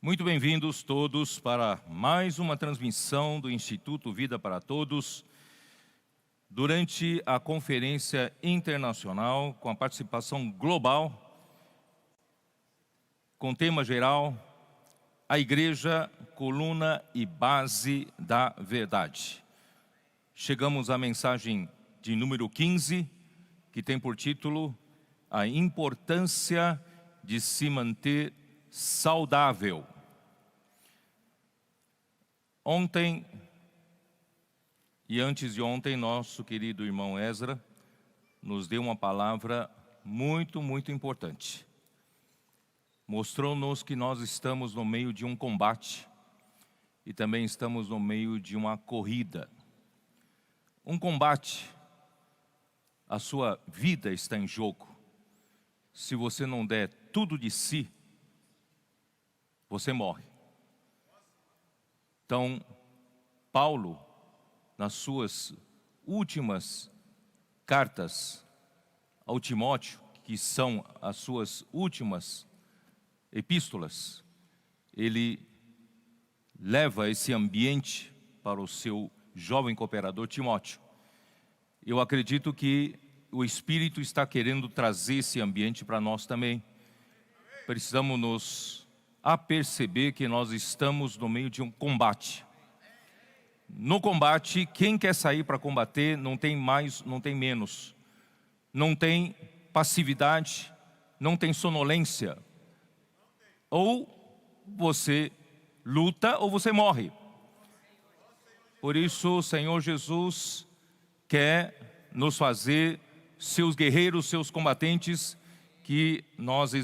Muito bem-vindos todos para mais uma transmissão do Instituto Vida para Todos, durante a Conferência Internacional, com a participação global, com tema geral, a Igreja, coluna e base da verdade. Chegamos à mensagem de número 15, que tem por título a importância de se manter saudável. Ontem e antes de ontem, nosso querido irmão Ezra nos deu uma palavra muito importante. Mostrou-nos que nós estamos no meio de um combate e também estamos no meio de uma corrida. Um combate, a sua vida está em jogo. Se você não der tudo de si, você morre. Então, Paulo, nas suas últimas cartas ao Timóteo, que são as suas últimas epístolas, ele leva esse ambiente para o seu jovem cooperador Timóteo. Eu acredito que o Espírito está querendo trazer esse ambiente para nós também. Precisamos nos perceber que nós estamos no meio de um combate. No combate, quem quer sair para combater não tem mais, não tem menos. Não tem passividade, não tem sonolência. Ou você luta ou você morre. Por isso o Senhor Jesus quer nos fazer seus guerreiros, seus combatentes, que nós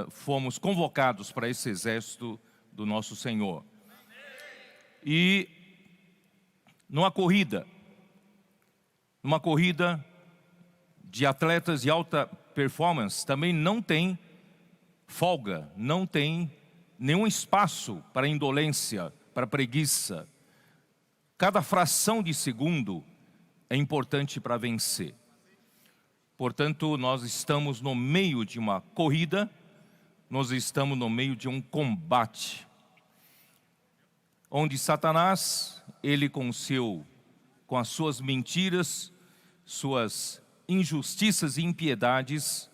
fomos convocados para esse exército do nosso Senhor. E numa corrida de atletas de alta performance, também não tem folga, não tem nenhum espaço para indolência, para preguiça. Cada fração de segundo é importante para vencer. Portanto, nós estamos no meio de uma corrida, nós estamos no meio de um combate, onde Satanás, ele com as suas mentiras, suas injustiças e impiedades,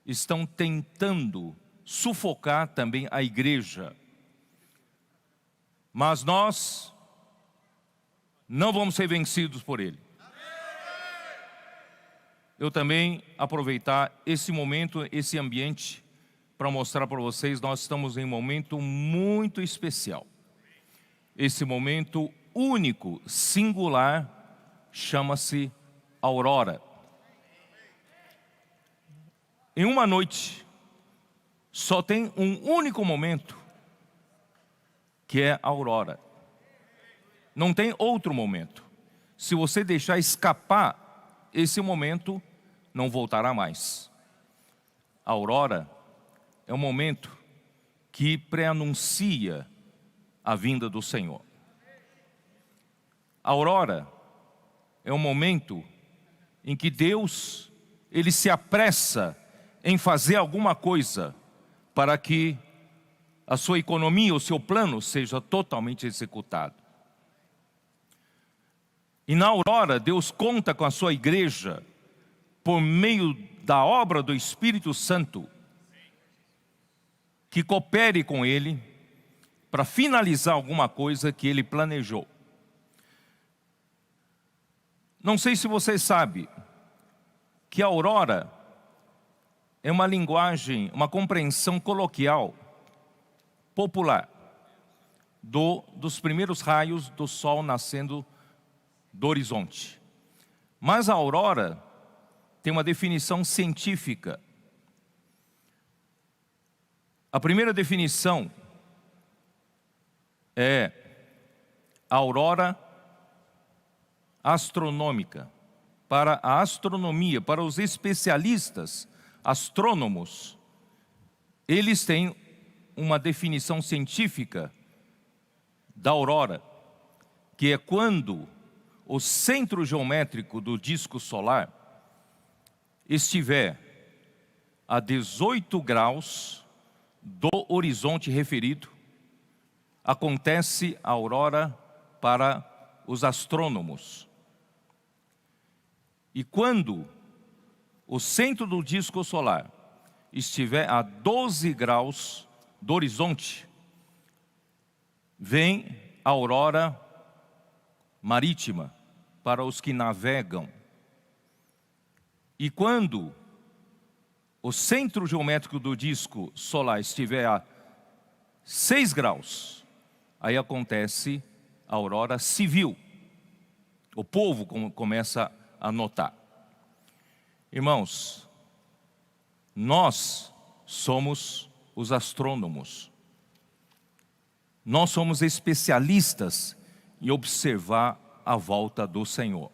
estão tentando sufocar também a igreja. Mas nós não vamos ser vencidos por ele. Eu também aproveitar esse momento, esse ambiente, para mostrar para vocês, nós estamos em um momento muito especial. Esse momento único, singular, chama-se aurora. Em uma noite, só tem um único momento, que é a aurora. Não tem outro momento. Se você deixar escapar esse momento, não voltará mais. A aurora é um momento que pré-anuncia a vinda do Senhor. A aurora é um momento em que Deus, ele se apressa em fazer alguma coisa para que a sua economia, o seu plano seja totalmente executado. E na aurora, Deus conta com a sua igreja por meio da obra do Espírito Santo, que coopere com ele para finalizar alguma coisa que ele planejou. Não sei se você sabe que a aurora é uma linguagem, uma compreensão coloquial, popular, dos primeiros raios do sol nascendo do horizonte. Mas a aurora tem uma definição científica. A primeira definição é aurora astronômica. Para a astronomia, para os especialistas astrônomos, eles têm uma definição científica da aurora, que é quando o centro geométrico do disco solar estiver a 18 graus do horizonte referido, acontece a aurora para os astrônomos. E quando o centro do disco solar estiver a 12 graus do horizonte, vem a aurora marítima para os que navegam. E quando o centro geométrico do disco solar estiver a 6 graus, aí acontece a aurora civil. O povo começa a notar. Irmãos, nós somos os astrônomos. Nós somos especialistas em observar a volta do Senhor.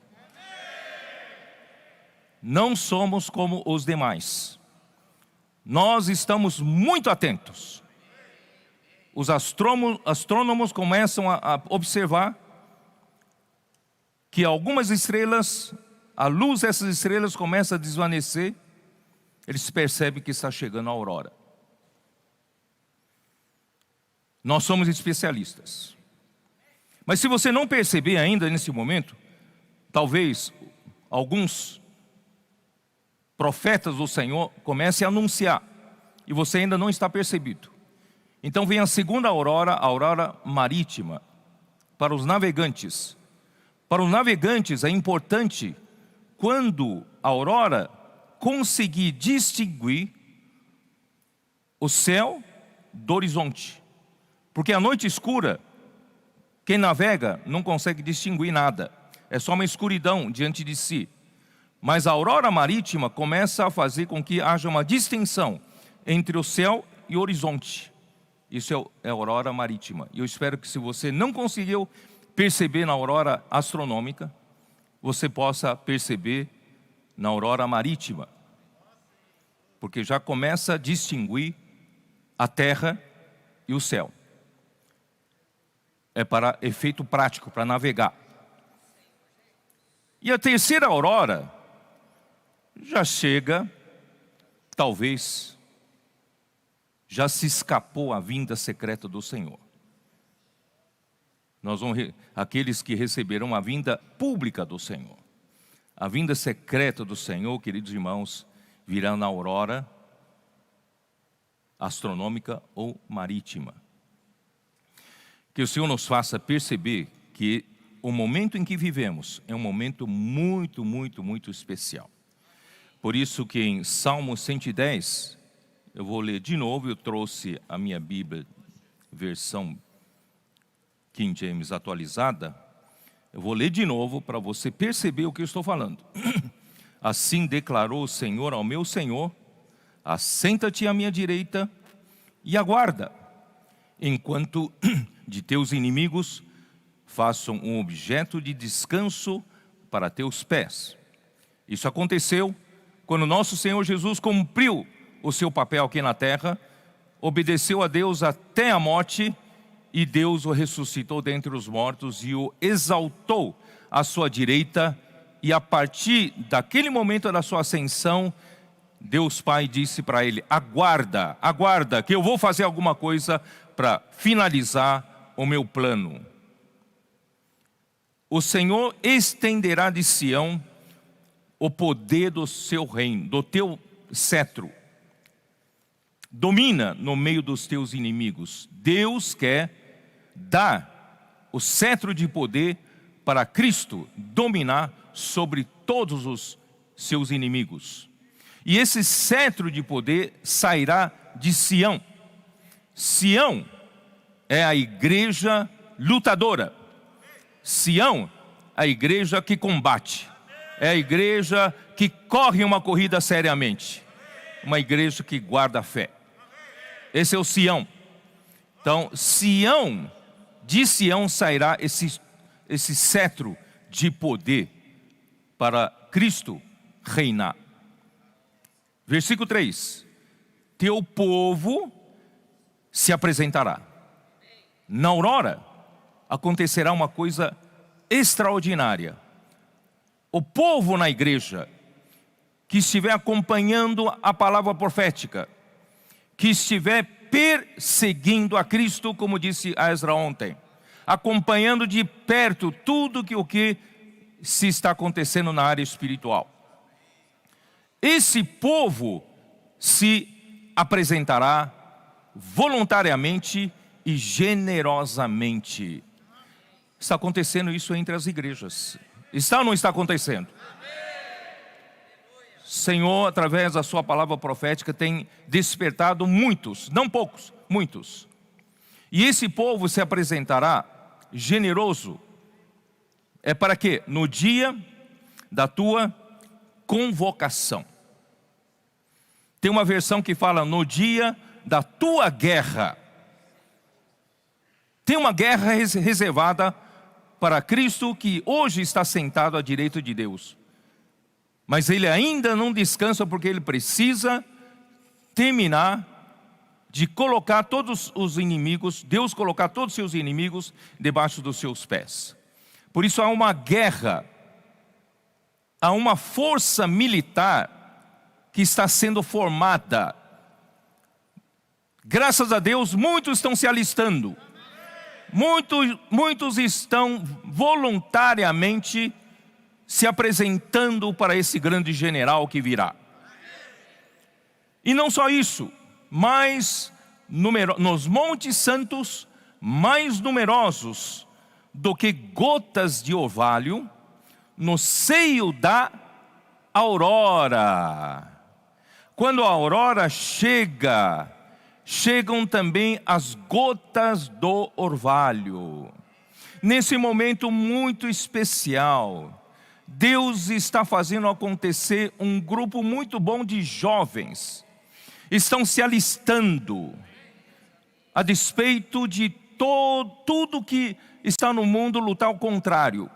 Não somos como os demais. Nós estamos muito atentos. Os astrônomos começam a observar que algumas estrelas, a luz dessas estrelas começa a desvanecer, eles percebem que está chegando a aurora. Nós somos especialistas. Mas se você não perceber ainda nesse momento, talvez alguns profetas do Senhor comecem a anunciar, e você ainda não está percebido. Então vem a segunda aurora, a aurora marítima, para os navegantes. Para os navegantes é importante, quando a aurora conseguir distinguir o céu do horizonte. Porque a noite escura, quem navega não consegue distinguir nada. É só uma escuridão diante de si. Mas a aurora marítima começa a fazer com que haja uma distinção entre o céu e o horizonte. Isso é a aurora marítima. E eu espero que, se você não conseguiu perceber na aurora astronômica, você possa perceber na aurora marítima. Porque já começa a distinguir a terra e o céu. É para efeito prático, para navegar. E a terceira aurora já chega, talvez, já se escapou a vinda secreta do Senhor. Aqueles que receberão a vinda pública do Senhor. A vinda secreta do Senhor, queridos irmãos, virá na aurora astronômica ou marítima. Que o Senhor nos faça perceber que o momento em que vivemos é um momento muito, muito, muito especial. Por isso que em Salmo 110, eu vou ler de novo, eu trouxe a minha Bíblia, versão King James atualizada. Eu vou ler de novo para você perceber o que eu estou falando. Assim declarou o Senhor ao meu Senhor: assenta-te à minha direita e aguarda, enquanto de teus inimigos façam um objeto de descanso para teus pés. Isso aconteceu quando nosso Senhor Jesus cumpriu o seu papel aqui na terra, obedeceu a Deus até a morte, e Deus o ressuscitou dentre os mortos e o exaltou à sua direita. E a partir daquele momento da sua ascensão, Deus Pai disse para ele: aguarda, aguarda, que eu vou fazer alguma coisa para finalizar o meu plano. O Senhor estenderá de Sião o poder do seu reino, do teu cetro. Domina no meio dos teus inimigos. Deus quer dar o cetro de poder para Cristo dominar sobre todos os seus inimigos. E esse cetro de poder sairá de Sião. Sião é a igreja lutadora. Sião, a igreja que combate. É a igreja que corre uma corrida seriamente. Uma igreja que guarda a fé. Esse é o Sião. Então, Sião, de Sião sairá esse esse cetro de poder para Cristo reinar. Versículo 3. Teu povo se apresentará. Na aurora acontecerá uma coisa extraordinária. O povo na igreja que estiver acompanhando a palavra profética, que estiver perseguindo a Cristo, como disse a Ezra ontem, acompanhando de perto tudo o que se está acontecendo na área espiritual. Esse povo se apresentará voluntariamente e generosamente. Está acontecendo isso entre as igrejas. Está ou não está acontecendo? Senhor, através da sua palavra profética, tem despertado muitos, não poucos, muitos. E esse povo se apresentará generoso. É para quê? No dia da tua convocação. Tem uma versão que fala no dia da tua guerra. Tem uma guerra reservada para Cristo que hoje está sentado à direita de Deus. Mas ele ainda não descansa porque ele precisa terminar de colocar todos os inimigos, Deus colocar todos os seus inimigos debaixo dos seus pés. Por isso há uma guerra, há uma força militar que está sendo formada. Graças a Deus, muitos estão se alistando. Muitos estão voluntariamente se apresentando para esse grande general que virá. E não só isso, mas nos montes santos, mais numerosos do que gotas de orvalho, no seio da aurora. Quando a aurora chega, chegam também as gotas do orvalho. Nesse momento muito especial, Deus está fazendo acontecer um grupo muito bom de jovens. Estão se alistando, a despeito de tudo que está no mundo lutar ao contrário.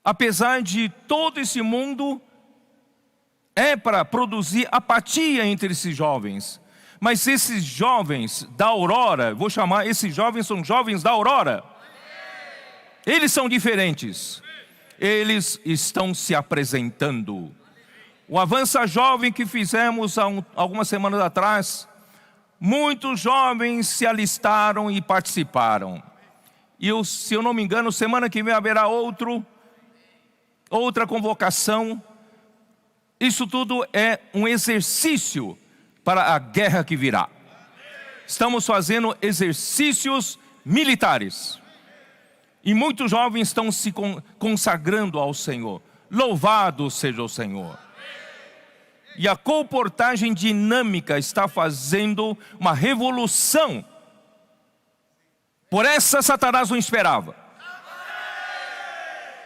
Apesar de todo esse mundo é para produzir apatia entre esses jovens. Mas esses jovens da aurora, vou chamar, esses jovens são jovens da aurora. Eles são diferentes. Eles estão se apresentando. O Avança Jovem que fizemos há algumas semanas atrás, muitos jovens se alistaram e participaram. E se eu não me engano, semana que vem haverá outra convocação. Isso tudo é um exercício para a guerra que virá. Estamos fazendo exercícios militares. E muitos jovens estão se consagrando ao Senhor. Louvado seja o Senhor. E a comportagem dinâmica está fazendo uma revolução. Por essa Satanás não esperava.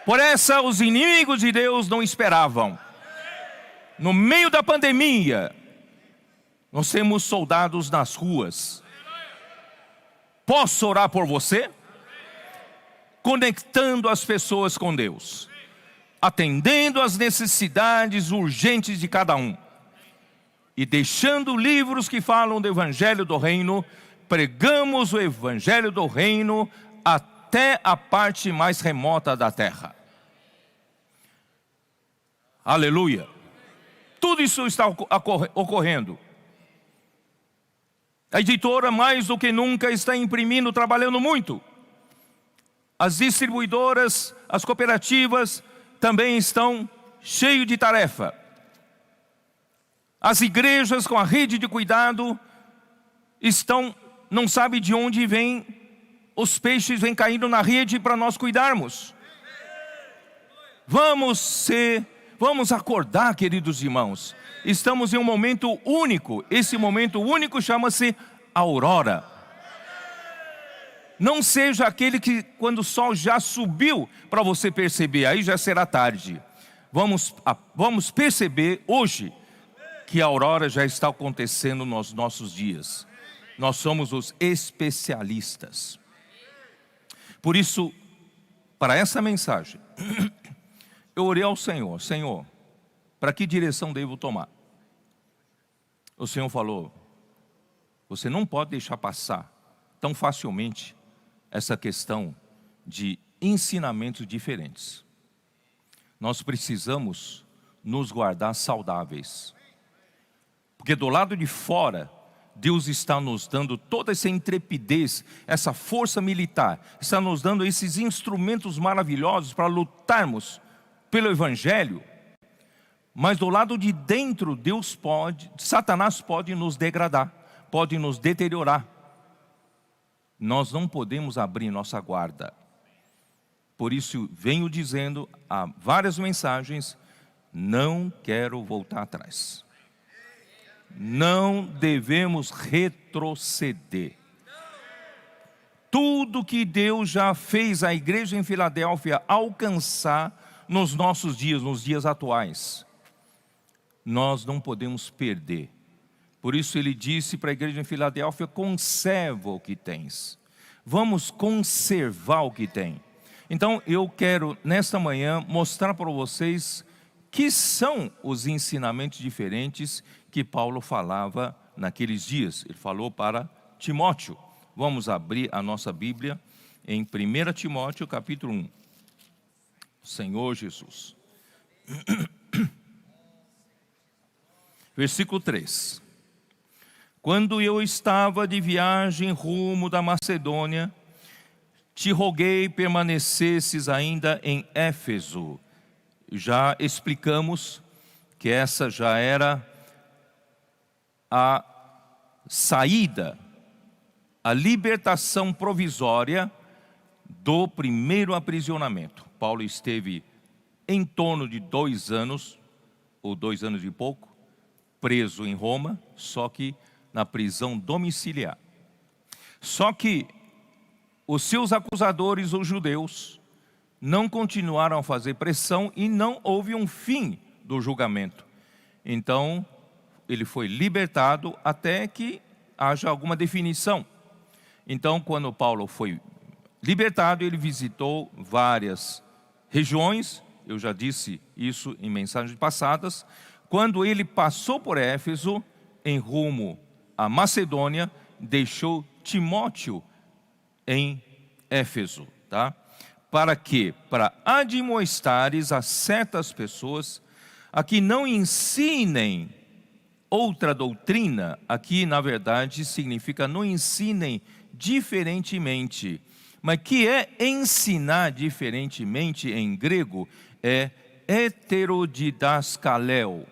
Por essa os inimigos de Deus não esperavam. No meio da pandemia, nós temos soldados nas ruas. Posso orar por você? Conectando as pessoas com Deus, atendendo às necessidades urgentes de cada um, e deixando livros que falam do Evangelho do Reino. Pregamos o Evangelho do Reino até a parte mais remota da terra. Aleluia. Tudo isso está ocorrendo. A editora, mais do que nunca, está imprimindo, trabalhando muito. As distribuidoras, as cooperativas também estão cheias de tarefa. As igrejas com a rede de cuidado não sabem de onde vem, os peixes vêm caindo na rede para nós cuidarmos. Vamos acordar, queridos irmãos. Estamos em um momento único. Esse momento único chama-se aurora. Não seja aquele que quando o sol já subiu para você perceber, aí já será tarde. Vamos perceber hoje que a aurora já está acontecendo nos nossos dias. Nós somos os especialistas. Por isso, para essa mensagem, eu orei ao Senhor: Senhor, para que direção devo tomar? O Senhor falou: você não pode deixar passar tão facilmente essa questão de ensinamentos diferentes. Nós precisamos nos guardar saudáveis, porque do lado de fora Deus está nos dando toda essa intrepidez, essa força militar, está nos dando esses instrumentos maravilhosos para lutarmos pelo Evangelho. Mas do lado de dentro, Satanás pode nos degradar, pode nos deteriorar. Nós não podemos abrir nossa guarda. Por isso venho dizendo há várias mensagens: não quero voltar atrás. Não devemos retroceder. Tudo que Deus já fez a igreja em Filadélfia alcançar nos nossos dias, nos dias atuais, nós não podemos perder. Por isso ele disse para a igreja em Filadélfia: conserva o que tens. Vamos conservar o que tem. Então eu quero nesta manhã mostrar para vocês que são os ensinamentos diferentes que Paulo falava naqueles dias. Ele falou para Timóteo. Vamos abrir a nossa Bíblia em 1 Timóteo capítulo 1. Senhor Jesus. Versículo 3. Quando eu estava de viagem rumo da Macedônia, te roguei permanecesses ainda em Éfeso. Já explicamos que essa já era a saída, a libertação provisória do primeiro aprisionamento. Paulo esteve em torno de 2 anos, ou 2 anos e pouco, preso em Roma, só que na prisão domiciliar. Só que os seus acusadores, os judeus, não continuaram a fazer pressão e não houve um fim do julgamento. Então, ele foi libertado até que haja alguma definição. Então, quando Paulo foi libertado, ele visitou várias regiões. Eu já disse isso em mensagens passadas. Quando ele passou por Éfeso, em rumo à Macedônia, deixou Timóteo em Éfeso, tá? Para quê? Para admoestares a certas pessoas a que não ensinem outra doutrina. Aqui, na verdade, significa não ensinem diferentemente. Mas que é ensinar diferentemente em grego? É heterodidaskaleo.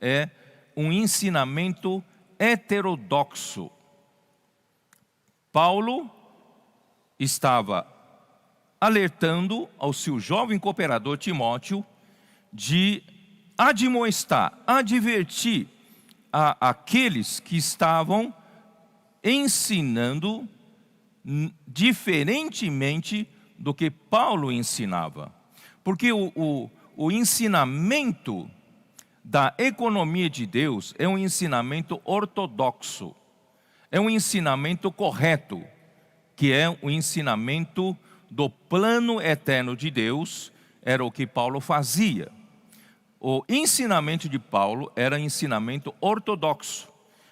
É um ensinamento heterodoxo. Paulo estava alertando ao seu jovem cooperador Timóteo de admoestar, advertir aqueles que estavam ensinando diferentemente do que Paulo ensinava. Porque o ensinamento da economia de Deus é um ensinamento ortodoxo, é um ensinamento correto, que é o ensinamento do plano eterno de Deus. Era o que Paulo fazia. O ensinamento de Paulo era ensinamento ortodoxo,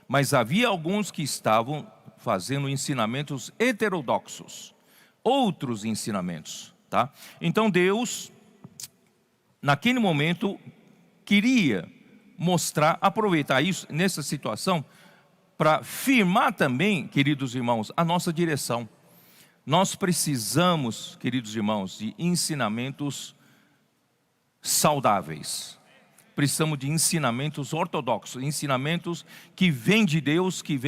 mas havia alguns que estavam fazendo ensinamentos heterodoxos, outros ensinamentos, tá? Então Deus, naquele momento, queria mostrar, aproveitar isso nessa situação para firmar também, queridos irmãos, a nossa direção. Nós precisamos, queridos irmãos, de ensinamentos saudáveis. Precisamos de ensinamentos ortodoxos, ensinamentos que vêm de Deus, que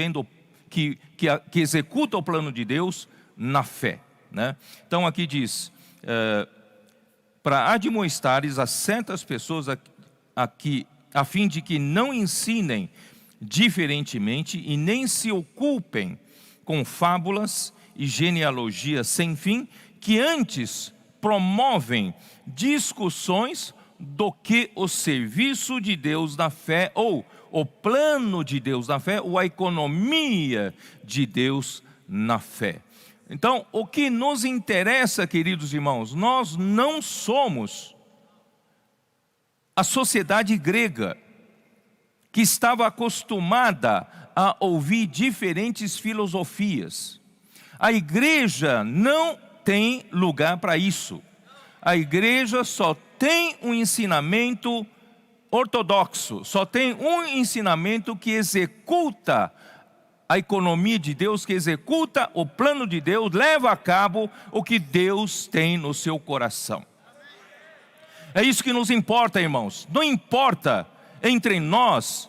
executam o plano de Deus na fé, né? Então aqui diz, para admoestares a certas pessoas aqui, a fim de que não ensinem diferentemente e nem se ocupem com fábulas e genealogias sem fim, que antes promovem discussões do que o serviço de Deus na fé, ou o plano de Deus na fé, ou a economia de Deus na fé. Então, o que nos interessa, queridos irmãos, nós não somos a sociedade grega, que estava acostumada a ouvir diferentes filosofias. A igreja não tem lugar para isso. A igreja só tem um ensinamento ortodoxo, só tem um ensinamento que executa a economia de Deus, que executa o plano de Deus, leva a cabo o que Deus tem no seu coração. É isso que nos importa, irmãos. Não importa entre nós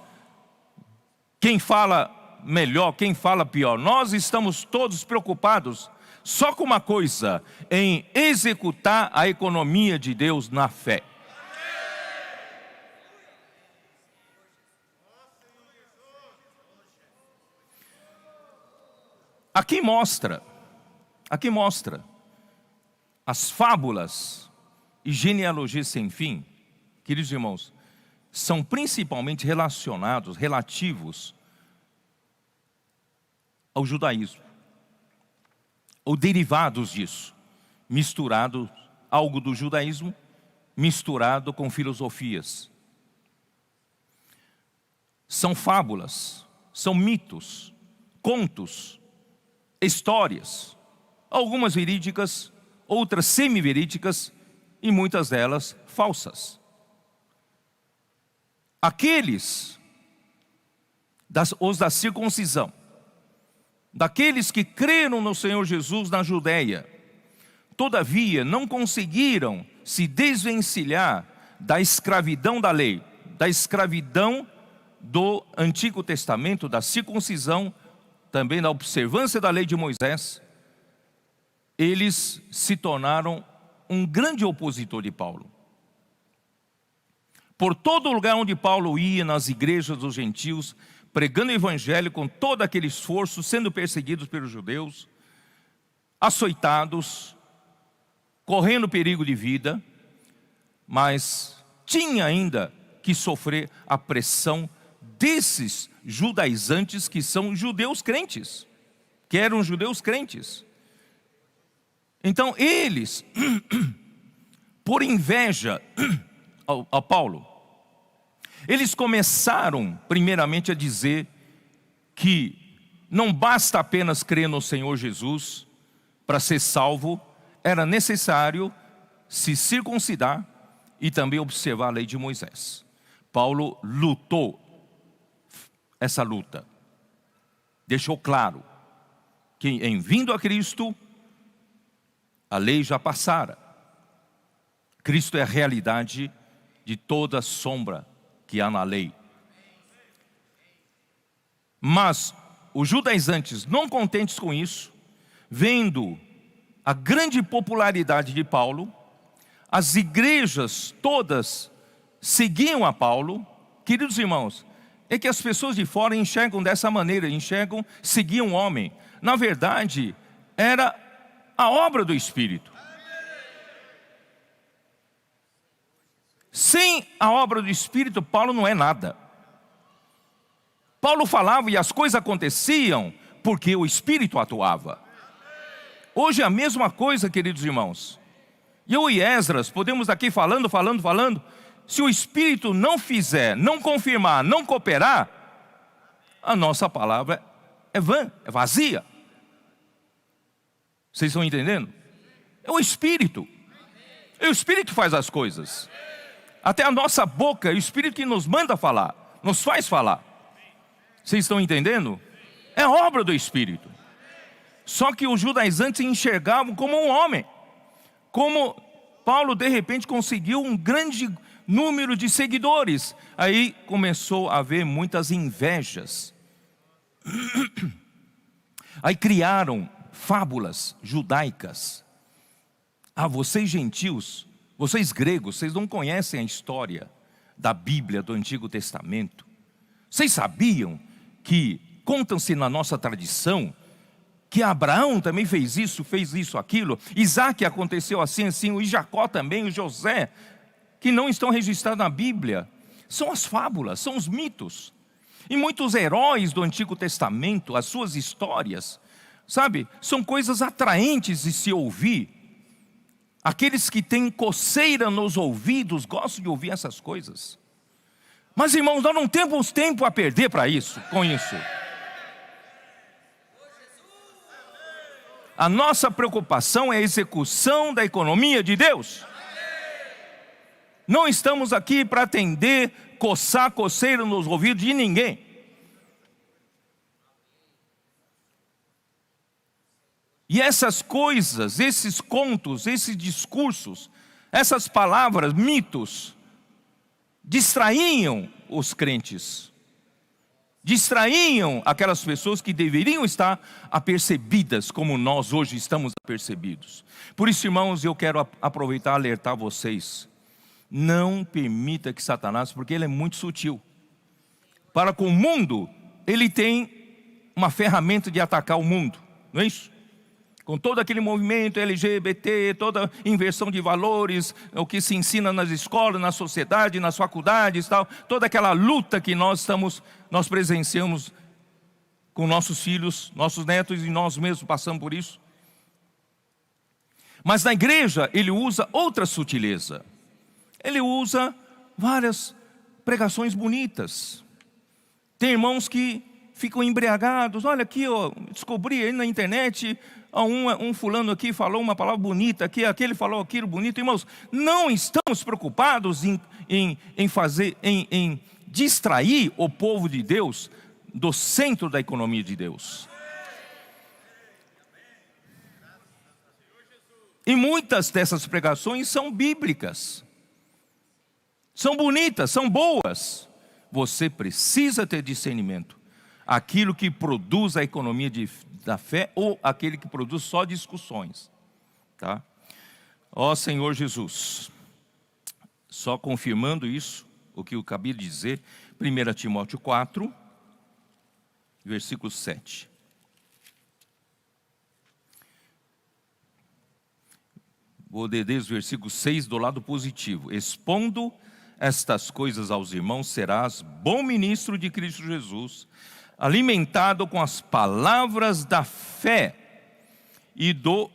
quem fala melhor, quem fala pior. Nós estamos todos preocupados só com uma coisa: em executar a economia de Deus na fé. Aqui mostra as fábulas e genealogias sem fim, queridos irmãos, são principalmente relativos ao judaísmo, ou derivados disso, misturado, algo do judaísmo, misturado com filosofias. São fábulas, são mitos, contos, histórias, algumas verídicas, outras semi-verídicas e muitas delas falsas. Aqueles, os da circuncisão, daqueles que creram no Senhor Jesus na Judéia, todavia não conseguiram se desvencilhar da escravidão da lei, da escravidão do Antigo Testamento, da circuncisão, também da observância da lei de Moisés. Eles se tornaram um grande opositor de Paulo. Por todo lugar onde Paulo ia, nas igrejas dos gentios, pregando o evangelho com todo aquele esforço, sendo perseguidos pelos judeus, açoitados, correndo perigo de vida, mas tinha ainda que sofrer a pressão desses judaizantes que são judeus crentes, que eram judeus crentes. Então eles, por inveja a Paulo, eles começaram primeiramente a dizer que não basta apenas crer no Senhor Jesus para ser salvo, era necessário se circuncidar e também observar a lei de Moisés. Paulo lutou essa luta, deixou claro que em vindo a Cristo, a lei já passara. Cristo é a realidade de toda sombra que há na lei. Mas os judaizantes, não contentes com isso, vendo a grande popularidade de Paulo, as igrejas todas seguiam a Paulo. Queridos irmãos, é que as pessoas de fora enxergam dessa maneira, seguiam o homem. Na verdade, era a obra do Espírito. Sem a obra do Espírito, Paulo não é nada. Paulo falava e as coisas aconteciam porque o Espírito atuava. Hoje é a mesma coisa, queridos irmãos. Eu e Esdras podemos aqui falando. Se o Espírito não fizer, não confirmar, não cooperar, a nossa palavra é vã, é vazia. Vocês estão entendendo? É o Espírito. É o Espírito que faz as coisas. Até a nossa boca é o Espírito que nos manda falar, nos faz falar. Vocês estão entendendo? É obra do Espírito. Só que os judaizantes enxergavam como um homem. Como Paulo de repente conseguiu um grande número de seguidores. Aí começou a haver muitas invejas. Aí criaram fábulas judaicas. Vocês gentios, vocês gregos, vocês não conhecem a história da Bíblia, do Antigo Testamento. Vocês sabiam que contam-se na nossa tradição que Abraão também fez isso, aquilo. Isaac aconteceu assim, e Jacó também, o José, que não estão registrados na Bíblia. São as fábulas, são os mitos. E muitos heróis do Antigo Testamento, as suas histórias, Sabe, são coisas atraentes de se ouvir. Aqueles que têm coceira nos ouvidos gostam de ouvir essas coisas. Mas, irmãos, nós não temos tempo a perder com isso. A nossa preocupação é a execução da economia de Deus. Não estamos aqui para atender, coçar coceira nos ouvidos de ninguém. E essas coisas, esses contos, esses discursos, essas palavras, mitos, distraíam os crentes. Distraíam aquelas pessoas que deveriam estar apercebidas, como nós hoje estamos apercebidos. Por isso, irmãos, eu quero aproveitar e alertar vocês. Não permita que Satanás, porque ele é muito sutil. Para com o mundo, ele tem uma ferramenta de atacar o mundo, não é isso? Com todo aquele movimento LGBT, toda inversão de valores, o que se ensina nas escolas, na sociedade, nas faculdades, tal, toda aquela luta que nós presenciamos com nossos filhos, nossos netos e nós mesmos passamos por isso. Mas na igreja ele usa outra sutileza. Ele usa várias pregações bonitas. Tem irmãos que ficam embriagados. Olha aqui, ó, descobri aí na internet, um fulano aqui falou uma palavra bonita, aquele falou aquilo bonito. Irmãos, não estamos preocupados em distrair o povo de Deus do centro da economia de Deus. E muitas dessas pregações são bíblicas. São bonitas, são boas. Você precisa ter discernimento. Aquilo que produz a economia da fé ou aquele que produz só discussões. Tá? Ó Senhor Jesus, só confirmando isso, o que eu acabei de dizer, 1 Timóteo 4, versículo 7. Vou ler desde o versículo 6 do lado positivo. Expondo estas coisas aos irmãos, serás bom ministro de Cristo Jesus, alimentado com as palavras da fé e do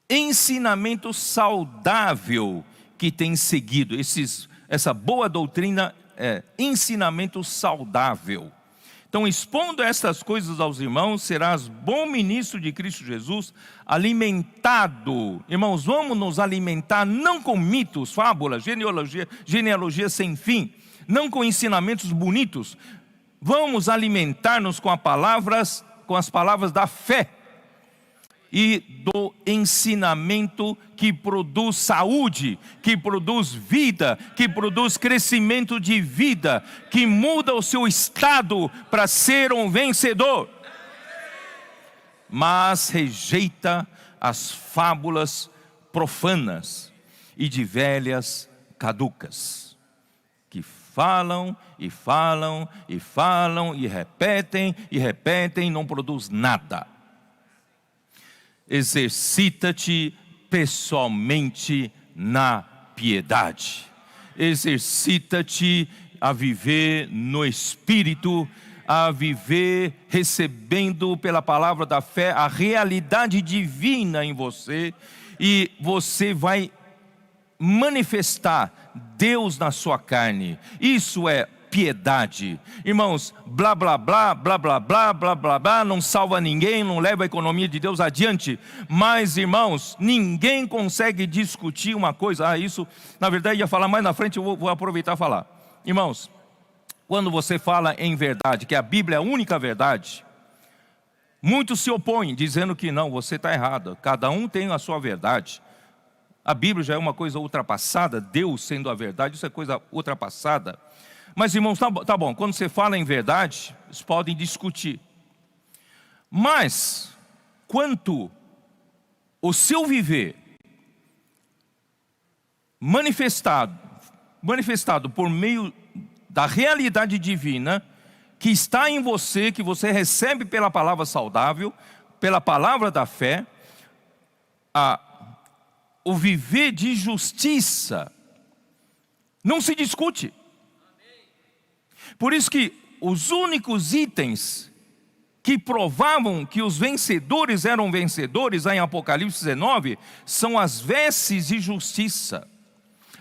ensinamento saudável que tem seguido. Essa boa doutrina é ensinamento saudável. Então, expondo estas coisas aos irmãos, serás bom ministro de Cristo Jesus, alimentado. Irmãos, vamos nos alimentar não com mitos, fábulas, genealogia sem fim, não com ensinamentos bonitos. Vamos alimentar-nos com as palavras da fé e do ensinamento que produz saúde, que produz vida, que produz crescimento de vida, que muda o seu estado para ser um vencedor. Mas rejeita as fábulas profanas e de velhas caducas, que falam e falam e falam e repetem, não produz nada. Exercita-te pessoalmente na piedade. Exercita-te a viver no Espírito, a viver recebendo pela palavra da fé a realidade divina em você, e você vai manifestar Deus na sua carne. Isso é piedade. Irmãos, blá blá blá, blá blá blá, blá blá blá, não salva ninguém, não leva a economia de Deus adiante. Mas, irmãos, ninguém consegue discutir uma coisa. Isso, na verdade, ia falar mais na frente, eu vou aproveitar e falar. Irmãos, quando você fala em verdade, que a Bíblia é a única verdade, muitos se opõem, dizendo que não, você está errado. Cada um tem a sua verdade. A Bíblia já é uma coisa ultrapassada, Deus sendo a verdade, isso é coisa ultrapassada. Mas, irmãos, tá bom, quando você fala em verdade, eles podem discutir. Mas, quanto o seu viver manifestado por meio da realidade divina que está em você, que você recebe pela palavra saudável, pela palavra da fé, o viver de justiça não se discute. Por isso que os únicos itens que provavam que os vencedores eram vencedores, lá em Apocalipse 19, são as vestes de justiça.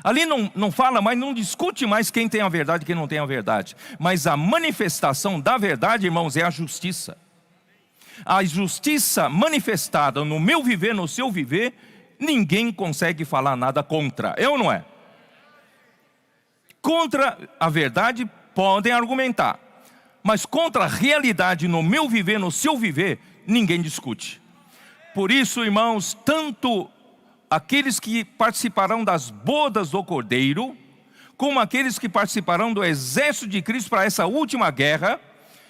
Ali não fala mais, não discute mais quem tem a verdade e quem não tem a verdade. Mas a manifestação da verdade, irmãos, é a justiça. A justiça manifestada no meu viver, no seu viver, ninguém consegue falar nada contra. É ou não é? Contra a verdade podem argumentar. Mas contra a realidade no meu viver, no seu viver, ninguém discute. Por isso, irmãos, tanto aqueles que participarão das bodas do Cordeiro, como aqueles que participarão do exército de Cristo para essa última guerra,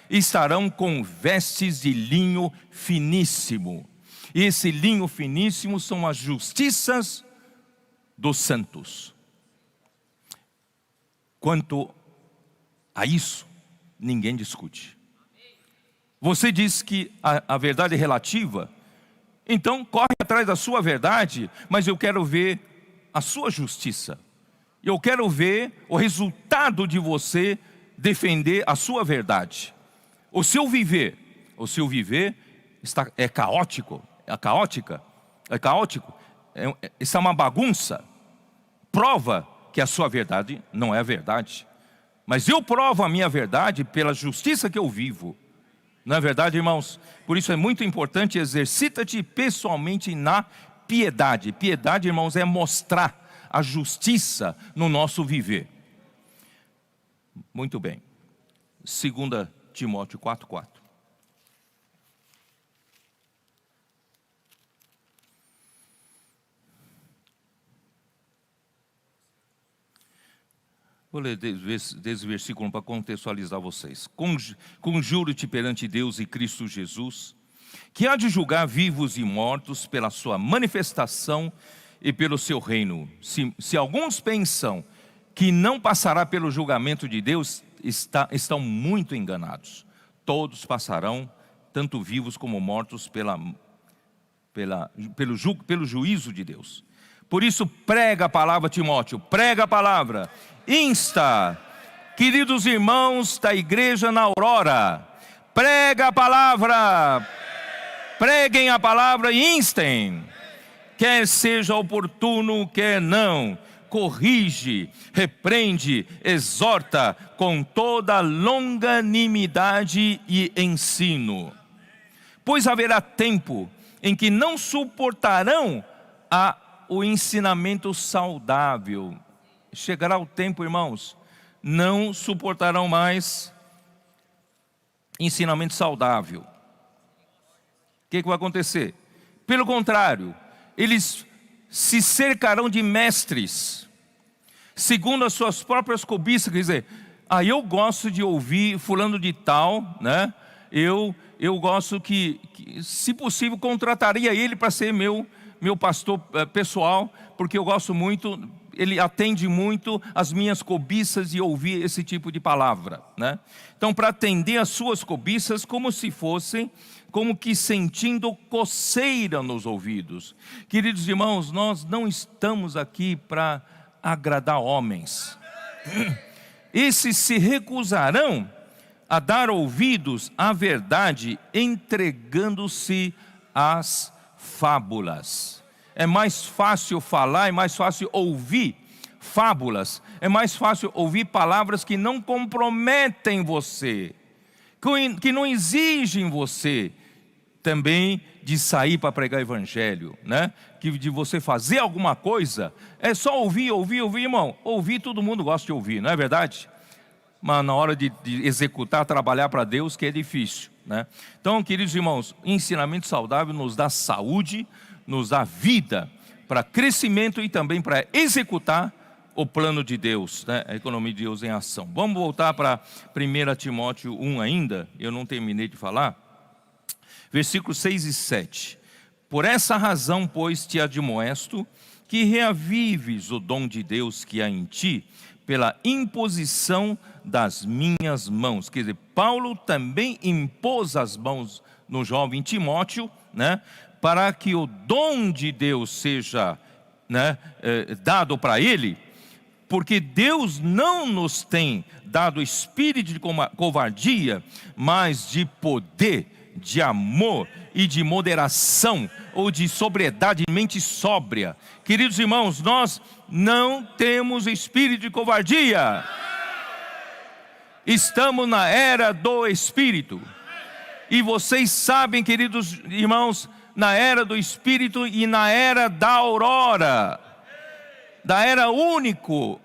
estarão com vestes de linho finíssimo. E esse linho finíssimo são as justiças dos santos. Quanto a isso, ninguém discute. Você diz que a verdade é relativa, então corre atrás da sua verdade, mas eu quero ver a sua justiça. Eu quero ver o resultado de você defender a sua verdade. O seu viver é caótico, está uma bagunça. Prova que a sua verdade não é a verdade. Mas eu provo a minha verdade pela justiça que eu vivo. Não é verdade, irmãos? Por isso é muito importante, exercita-te pessoalmente na piedade. Piedade, irmãos, é mostrar a justiça no nosso viver. Muito bem. 2 Timóteo 4:4. Vou ler desse versículo para contextualizar vocês. Conjuro-te perante Deus e Cristo Jesus, que há de julgar vivos e mortos pela sua manifestação e pelo seu reino. Se alguns pensam que não passará pelo julgamento de Deus, estão muito enganados. Todos passarão, tanto vivos como mortos, pelo juízo de Deus. Por isso prega a palavra, Timóteo, prega a palavra, insta, queridos irmãos da igreja na Aurora, prega a palavra, preguem a palavra e instem, quer seja oportuno, quer não, corrige, repreende, exorta com toda longanimidade e ensino. Pois haverá tempo em que não suportarão o ensinamento saudável. Chegará o tempo, irmãos, não suportarão mais ensinamento saudável. O que vai acontecer? Pelo contrário, eles se cercarão de mestres, segundo as suas próprias cobiças. Quer dizer, eu gosto de ouvir fulano de tal, né? Eu gosto que, se possível, contrataria ele para ser meu pastor pessoal, porque eu gosto muito, ele atende muito as minhas cobiças de ouvir esse tipo de palavra, né? Então, para atender as suas cobiças, como que sentindo coceira nos ouvidos. Queridos irmãos, nós não estamos aqui para agradar homens. Esses se recusarão a dar ouvidos à verdade, entregando-se às fábulas. É mais fácil falar, é mais fácil ouvir fábulas, é mais fácil ouvir palavras que não comprometem você, que não exigem você também de sair para pregar evangelho, né? Que de você fazer alguma coisa, é só ouvir, irmão. Ouvir, todo mundo gosta de ouvir, não é verdade? Mas na hora de executar, trabalhar para Deus, que é difícil, né? Então, queridos irmãos, ensinamento saudável nos dá saúde, nos dá vida, para crescimento e também para executar o plano de Deus, né? A economia de Deus em ação. Vamos voltar para 1 Timóteo 1 ainda, eu não terminei de falar. Versículos 6 e 7. Por essa razão, pois, te admoesto, que reavives o dom de Deus que há em ti, pela imposição das minhas mãos. Quer dizer, Paulo também impôs as mãos no jovem Timóteo, né, para que o dom de Deus seja, né, dado para ele, porque Deus não nos tem dado espírito de covardia, mas de poder, de amor e de moderação, ou de sobriedade, de mente sóbria. Queridos irmãos, nós não temos espírito de covardia. Estamos na era do Espírito. E vocês sabem, queridos irmãos, na era do Espírito e na era da aurora, da era único,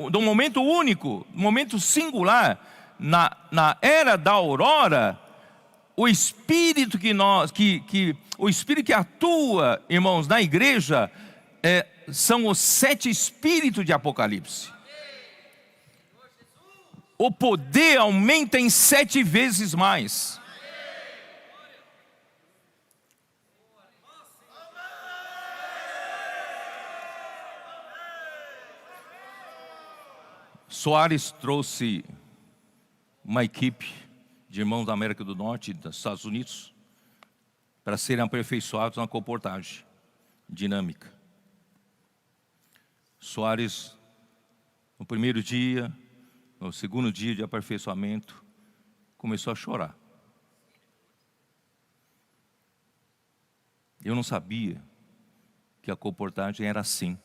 do momento único, momento singular, na era da aurora, o Espírito o Espírito que atua, irmãos, na igreja, são os 7 Espíritos de Apocalipse. O poder aumenta em 7 vezes mais. Soares trouxe uma equipe de irmãos da América do Norte e dos Estados Unidos para serem aperfeiçoados na comportagem dinâmica. Soares, no primeiro dia, no segundo dia de aperfeiçoamento, começou a chorar. Eu não sabia que a comportagem era assim,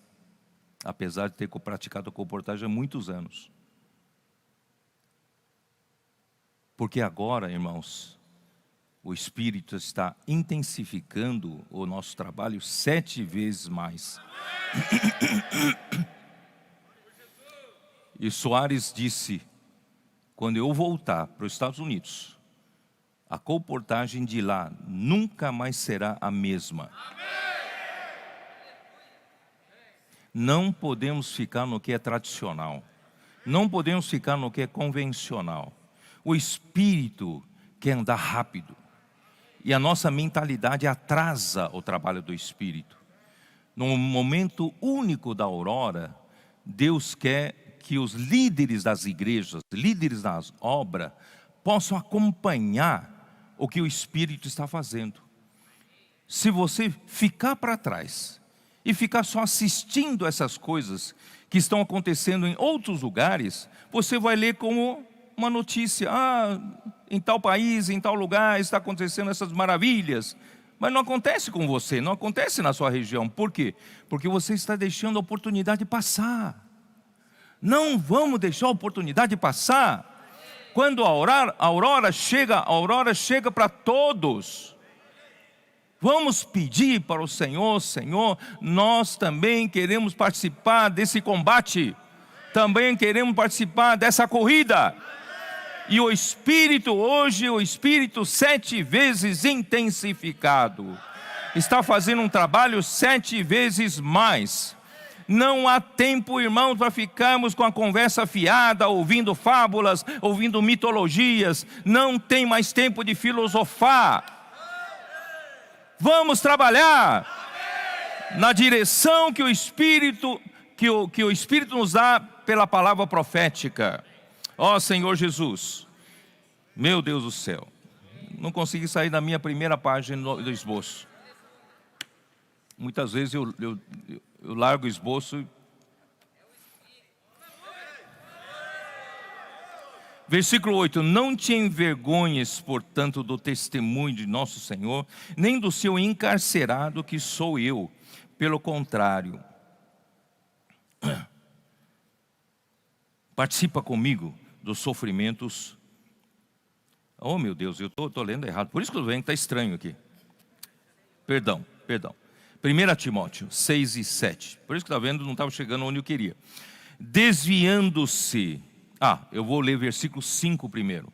apesar de ter praticado a comportagem há muitos anos. Porque agora, irmãos, o Espírito está intensificando o nosso trabalho 7 vezes mais. E Soares disse, quando eu voltar para os Estados Unidos, a comportagem de lá nunca mais será a mesma. Não podemos ficar no que é tradicional. Não podemos ficar no que é convencional. O Espírito quer andar rápido. E a nossa mentalidade atrasa o trabalho do Espírito. No momento único da aurora, Deus quer que os líderes das igrejas, líderes das obras, possam acompanhar o que o Espírito está fazendo. Se você ficar para trás e ficar só assistindo essas coisas que estão acontecendo em outros lugares, você vai ler como uma notícia, em tal país, em tal lugar está acontecendo essas maravilhas. Mas não acontece com você, não acontece na sua região. Por quê? Porque você está deixando a oportunidade passar. Não vamos deixar a oportunidade passar. Quando a aurora chega para todos. Vamos pedir para o Senhor, Senhor, nós também queremos participar desse combate. Também queremos participar dessa corrida. E o Espírito hoje, o Espírito 7 vezes intensificado, está fazendo um trabalho 7 vezes mais. Não há tempo, irmãos, para ficarmos com a conversa fiada, ouvindo fábulas, ouvindo mitologias. Não tem mais tempo de filosofar. Vamos trabalhar na direção que o Espírito, que o Espírito nos dá pela palavra profética. Ó Senhor Jesus, meu Deus do céu, não consegui sair da minha primeira página do esboço. Muitas vezes eu largo o esboço. Versículo 8: não te envergonhes, portanto, do testemunho de nosso Senhor, nem do seu encarcerado que sou eu. Pelo contrário, participa comigo dos sofrimentos. Oh meu Deus, eu estou lendo errado, por isso que eu venho, está estranho aqui. Perdão. 1 Timóteo 6 e 7. Por isso que está vendo, não estava chegando onde eu queria. Desviando-se. Eu vou ler versículo 5 primeiro.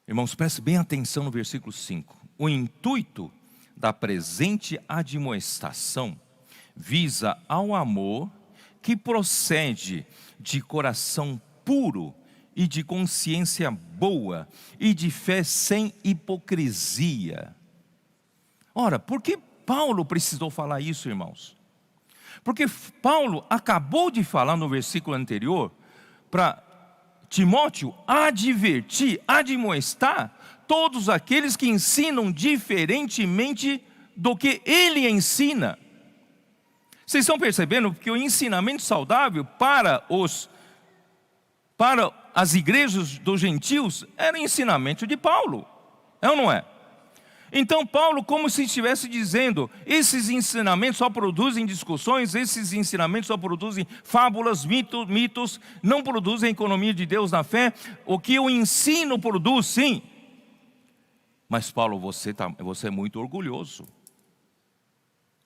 Irmãos, preste bem atenção no versículo 5. O intuito da presente admoestação visa ao amor que procede de coração puro e de consciência boa e de fé sem hipocrisia. Ora, por que Paulo precisou falar isso, irmãos? Porque Paulo acabou de falar no versículo anterior para Timóteo advertir, admoestar todos aqueles que ensinam diferentemente do que ele ensina. Vocês estão percebendo que o ensinamento saudável para as igrejas dos gentios era o ensinamento de Paulo. É ou não é? Então Paulo, como se estivesse dizendo, esses ensinamentos só produzem discussões, esses ensinamentos só produzem fábulas, mitos, não produzem a economia de Deus na fé. O que eu ensino produz, sim. Mas Paulo, você é muito orgulhoso.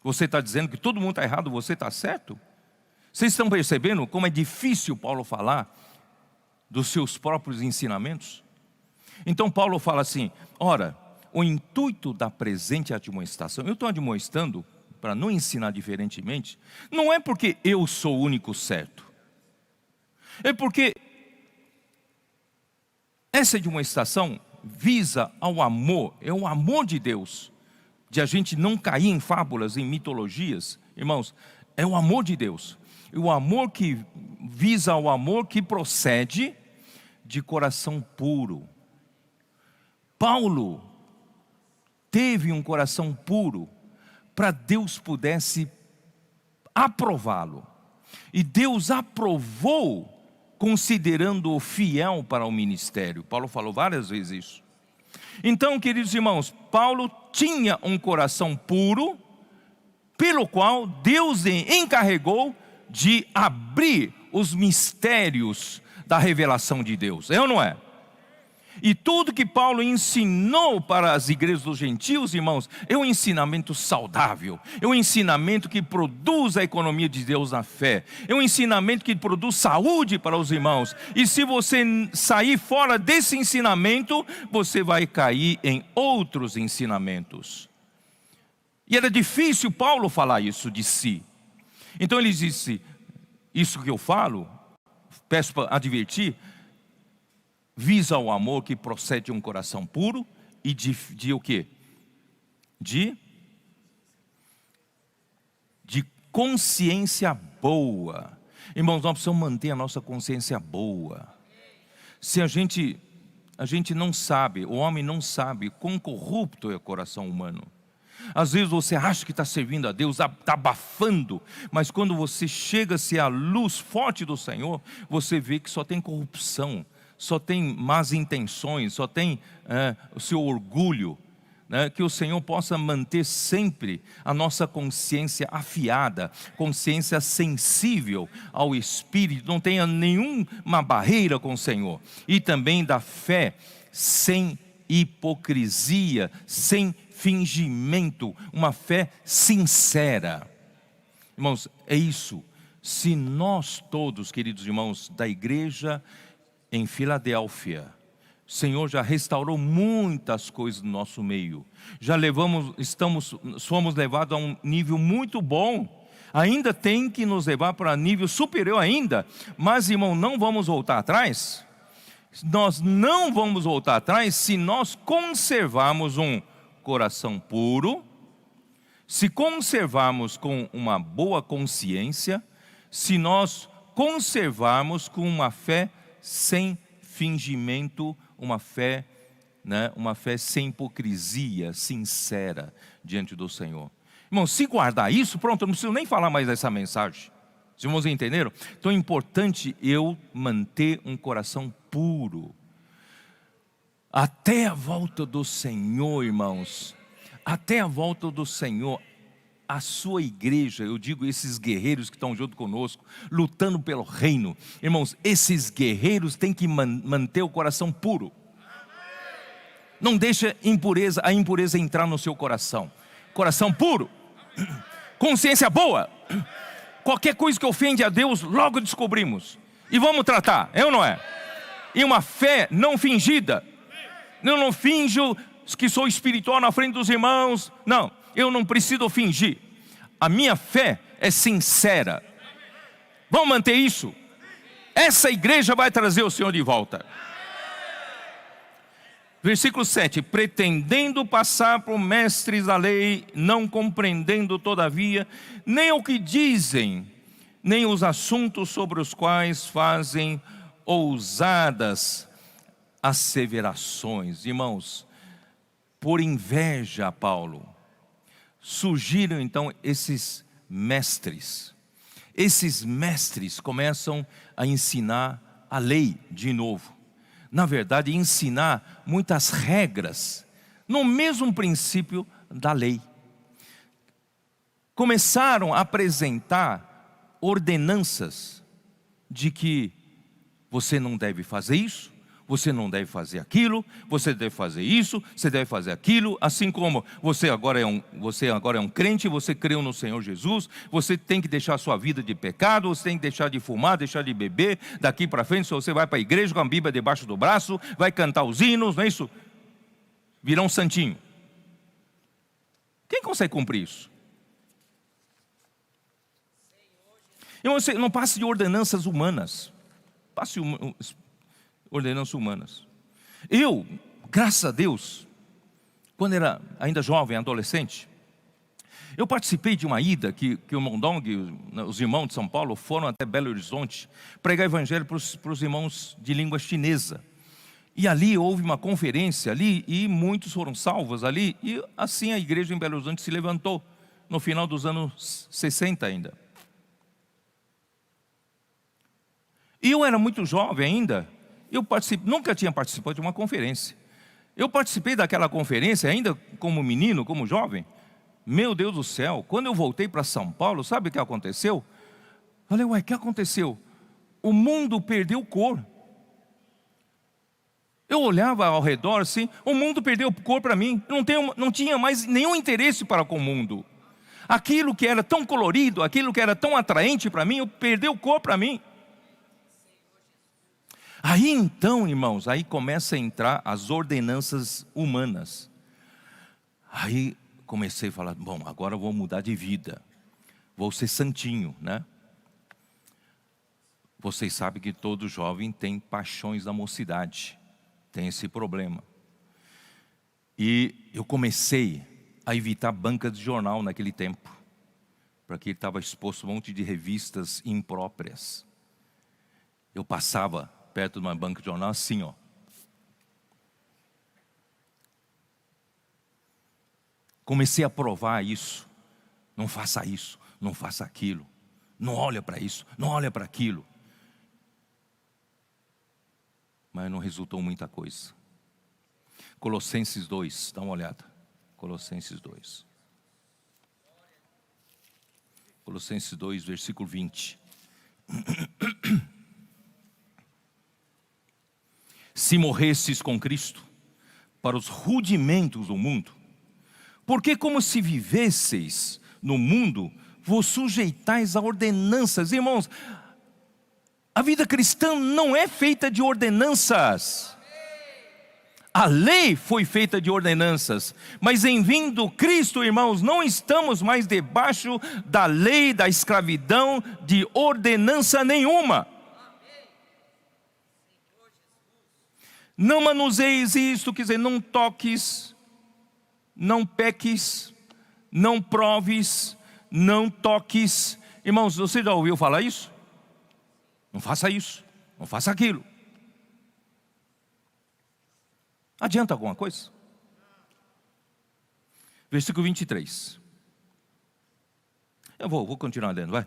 Você está dizendo que todo mundo está errado, você está certo? Vocês estão percebendo como é difícil Paulo falar dos seus próprios ensinamentos? Então Paulo fala assim, ora, o intuito da presente admoestação, eu estou admoestando para não ensinar diferentemente, não é porque eu sou o único certo, é porque essa admoestação visa ao amor, é o amor de Deus, de a gente não cair em fábulas, em mitologias, irmãos, é o amor de Deus, e o amor que visa ao amor que procede de coração puro. Paulo teve um coração puro para Deus pudesse aprová-lo. E Deus aprovou considerando-o fiel para o ministério. Paulo falou várias vezes isso. Então, queridos irmãos, Paulo tinha um coração puro, pelo qual Deus encarregou de abrir os mistérios da revelação de Deus. É ou não é? E tudo que Paulo ensinou para as igrejas dos gentios, irmãos, é um ensinamento saudável, é um ensinamento que produz a economia de Deus na fé, é um ensinamento que produz saúde para os irmãos. E se você sair fora desse ensinamento, você vai cair em outros ensinamentos. E era difícil Paulo falar isso de si. Então ele disse, isso que eu falo, peço para advertir, visa o amor que procede de um coração puro e de o quê? De consciência boa. Irmãos, nós precisamos manter a nossa consciência boa. Se a gente não sabe, o homem não sabe quão corrupto é o coração humano. Às vezes você acha que está servindo a Deus, está abafando, mas quando você chega-se à luz forte do Senhor, você vê que só tem corrupção, só tem más intenções, só tem o seu orgulho, né? Que o Senhor possa manter sempre a nossa consciência afiada, consciência sensível ao Espírito, não tenha nenhuma barreira com o Senhor, e também da fé sem hipocrisia, sem fingimento, uma fé sincera. Irmãos, é isso. Se nós todos, queridos irmãos, da igreja em Filadélfia, o Senhor já restaurou muitas coisas no nosso meio, já fomos levados a um nível muito bom, ainda tem que nos levar para nível superior ainda, mas irmão, não vamos voltar atrás. Nós não vamos voltar atrás se nós conservarmos um coração puro, se conservarmos com uma boa consciência, se nós conservarmos com uma fé sem fingimento, uma fé sem hipocrisia, sincera diante do Senhor. Irmão, se guardar isso, pronto, eu não preciso nem falar mais dessa mensagem. Os irmãos entenderam? Então é importante eu manter um coração puro. Até a volta do Senhor, irmãos, até a volta do Senhor, a sua igreja, eu digo esses guerreiros que estão junto conosco, lutando pelo reino, irmãos, esses guerreiros têm que manter o coração puro. Não deixa a impureza entrar no seu coração. Coração puro, consciência boa. Qualquer coisa que ofende a Deus, logo descobrimos e vamos tratar, é ou não é? E uma fé não fingida. Eu não finjo que sou espiritual na frente dos irmãos. Não, eu não preciso fingir. A minha fé é sincera. Vamos manter isso. Essa igreja vai trazer o Senhor de volta. Versículo 7. Pretendendo passar por mestres da lei, não compreendendo todavia, nem o que dizem, nem os assuntos sobre os quais fazem ousadas asseverações. Irmãos, por inveja a Paulo, surgiram então esses mestres. Esses mestres começam a ensinar a lei de novo. Na verdade, ensinar muitas regras no mesmo princípio da lei. Começaram a apresentar ordenanças de que você não deve fazer isso, você não deve fazer aquilo, você deve fazer isso, você deve fazer aquilo, assim como você agora é um crente, você creu no Senhor Jesus, você tem que deixar a sua vida de pecado, você tem que deixar de fumar, deixar de beber, daqui para frente, se você vai para a igreja com a Bíblia debaixo do braço, vai cantar os hinos, não é isso? Virá um santinho. Quem consegue cumprir isso? E você não passe de ordenanças humanas. Passe ordenanças humanas. Eu, graças a Deus, quando era ainda jovem, adolescente, eu participei de uma ida que o Mondong, os irmãos de São Paulo, foram até Belo Horizonte pregar evangelho para os irmãos de língua chinesa. E ali houve uma conferência ali e muitos foram salvos ali. E assim a igreja em Belo Horizonte se levantou no final dos anos 60 ainda. E eu era muito jovem ainda. Nunca tinha participado de uma conferência. Eu participei daquela conferência ainda como menino, como jovem. Meu Deus do céu, quando eu voltei para São Paulo, sabe o que aconteceu? Falei, ué, o que aconteceu? O mundo perdeu cor. Eu olhava ao redor assim, o mundo perdeu cor para mim. Não tinha mais nenhum interesse para com o mundo. Aquilo que era tão colorido, aquilo que era tão atraente para mim, perdeu cor para mim. Aí então, irmãos, aí começa a entrar as ordenanças humanas. Aí comecei a falar, bom, agora eu vou mudar de vida. Vou ser santinho, né? Vocês sabem que todo jovem tem paixões da mocidade. Tem esse problema. E eu comecei a evitar bancas de jornal naquele tempo. Porque ele estava exposto a um monte de revistas impróprias. Eu passava perto de uma banca de jornal assim, ó. Comecei a provar isso. Não faça isso, não faça aquilo. Não olha para isso, não olha para aquilo. Mas não resultou muita coisa. Colossenses 2, dá uma olhada. Colossenses 2. Colossenses 2, versículo 20. Se morresses com Cristo para os rudimentos do mundo, porque como se vivesseis no mundo, vos sujeitais a ordenanças. Irmãos, a vida cristã não é feita de ordenanças. A lei foi feita de ordenanças, mas em vindo Cristo, irmãos, não estamos mais debaixo da lei, da escravidão, de ordenança nenhuma. Não manuseis isto, quer dizer, não toques, não peques, não proves, não toques. Irmãos, você já ouviu falar isso? Não faça isso, não faça aquilo. Adianta alguma coisa? Versículo 23. Eu vou continuar lendo, vai.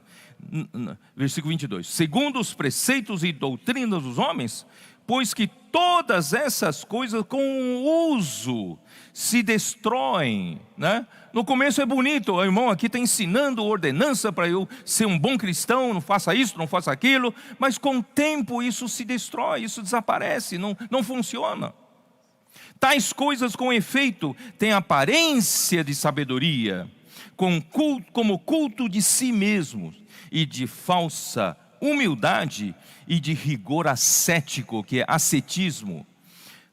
Versículo 22. Segundo os preceitos e doutrinas dos homens, pois que todas essas coisas com o uso se destroem, né? No começo é bonito, o irmão aqui está ensinando ordenança para eu ser um bom cristão, não faça isso, não faça aquilo, mas com o tempo isso se destrói, isso desaparece, não funciona. Tais coisas com efeito têm aparência de sabedoria, como culto de si mesmos e de falsa humildade e de rigor ascético, que é ascetismo.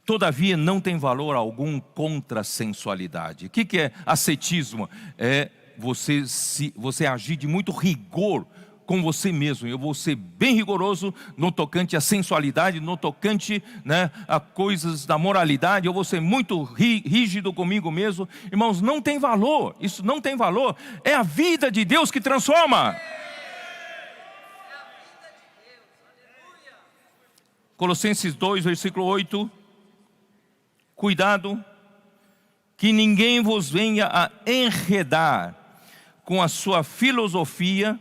Todavia não tem valor algum contra a sensualidade. O que é ascetismo? É você agir de muito rigor com você mesmo. Eu vou ser bem rigoroso no tocante à sensualidade, no tocante, né, a coisas da moralidade. Eu vou ser muito rígido comigo mesmo. Irmãos, não tem valor. Isso não tem valor. É a vida de Deus que transforma. Colossenses 2, versículo 8. Cuidado, que ninguém vos venha a enredar com a sua filosofia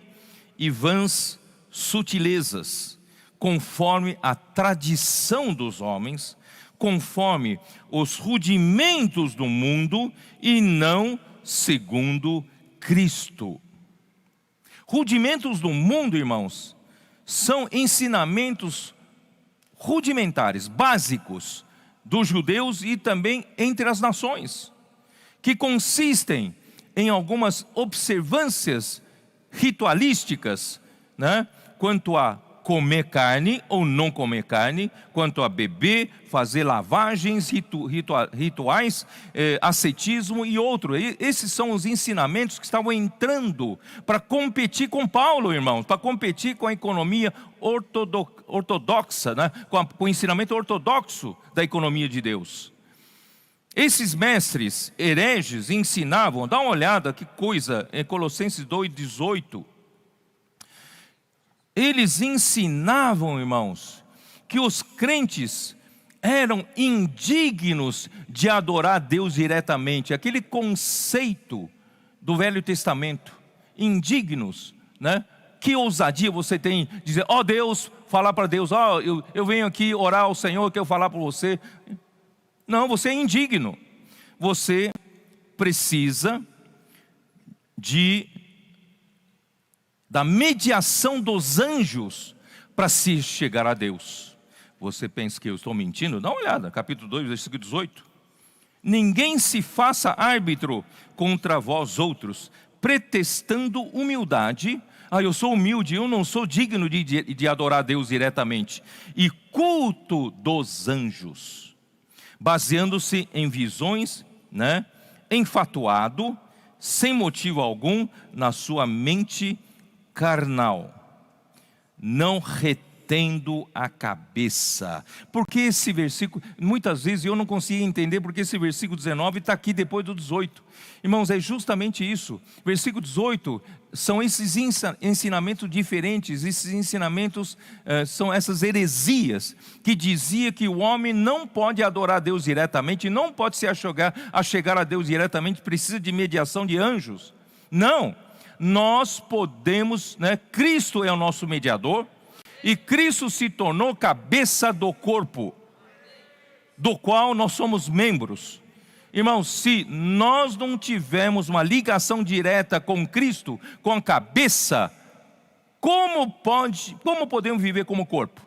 e vãs sutilezas, conforme a tradição dos homens, conforme os rudimentos do mundo e não segundo Cristo. Rudimentos do mundo, irmãos, são ensinamentos rudimentares, básicos, dos judeus e também entre as nações, que consistem em algumas observâncias ritualísticas, né? Quanto a comer carne ou não comer carne, quanto a beber, fazer lavagens, rituais, ascetismo e outros. Esses são os ensinamentos que estavam entrando para competir com Paulo, irmãos, para competir com a economia ortodoxa, né? com o ensinamento ortodoxo da economia de Deus. Esses mestres hereges ensinavam, dá uma olhada que coisa, em Colossenses 2,18. Eles ensinavam, irmãos, que os crentes eram indignos de adorar Deus diretamente. Aquele conceito do Velho Testamento, indignos, né? Que ousadia você tem de dizer, ó Deus, falar para Deus, ó, eu venho aqui orar ao Senhor, que eu falar para você. Não, você é indigno. Você precisa da mediação dos anjos para se chegar a Deus. Você pensa que eu estou mentindo? Dá uma olhada, capítulo 2, versículo 18. Ninguém se faça árbitro contra vós outros, pretextando humildade. Eu sou humilde, eu não sou digno de adorar a Deus diretamente. E culto dos anjos, baseando-se em visões, né? Enfatuado, sem motivo algum, na sua mente carnal, não retendo a cabeça. Porque esse versículo, muitas vezes eu não consigo entender porque esse versículo 19 está aqui depois do 18. Irmãos, é justamente isso. Versículo 18 são esses ensinamentos diferentes, esses ensinamentos são essas heresias que dizia que o homem não pode adorar a Deus diretamente, não pode se chegar a Deus diretamente, precisa de mediação de anjos. Não. Nós podemos, né? Cristo é o nosso mediador e Cristo se tornou cabeça do corpo, do qual nós somos membros. Irmãos, se nós não tivermos uma ligação direta com Cristo, com a cabeça, como podemos viver como corpo?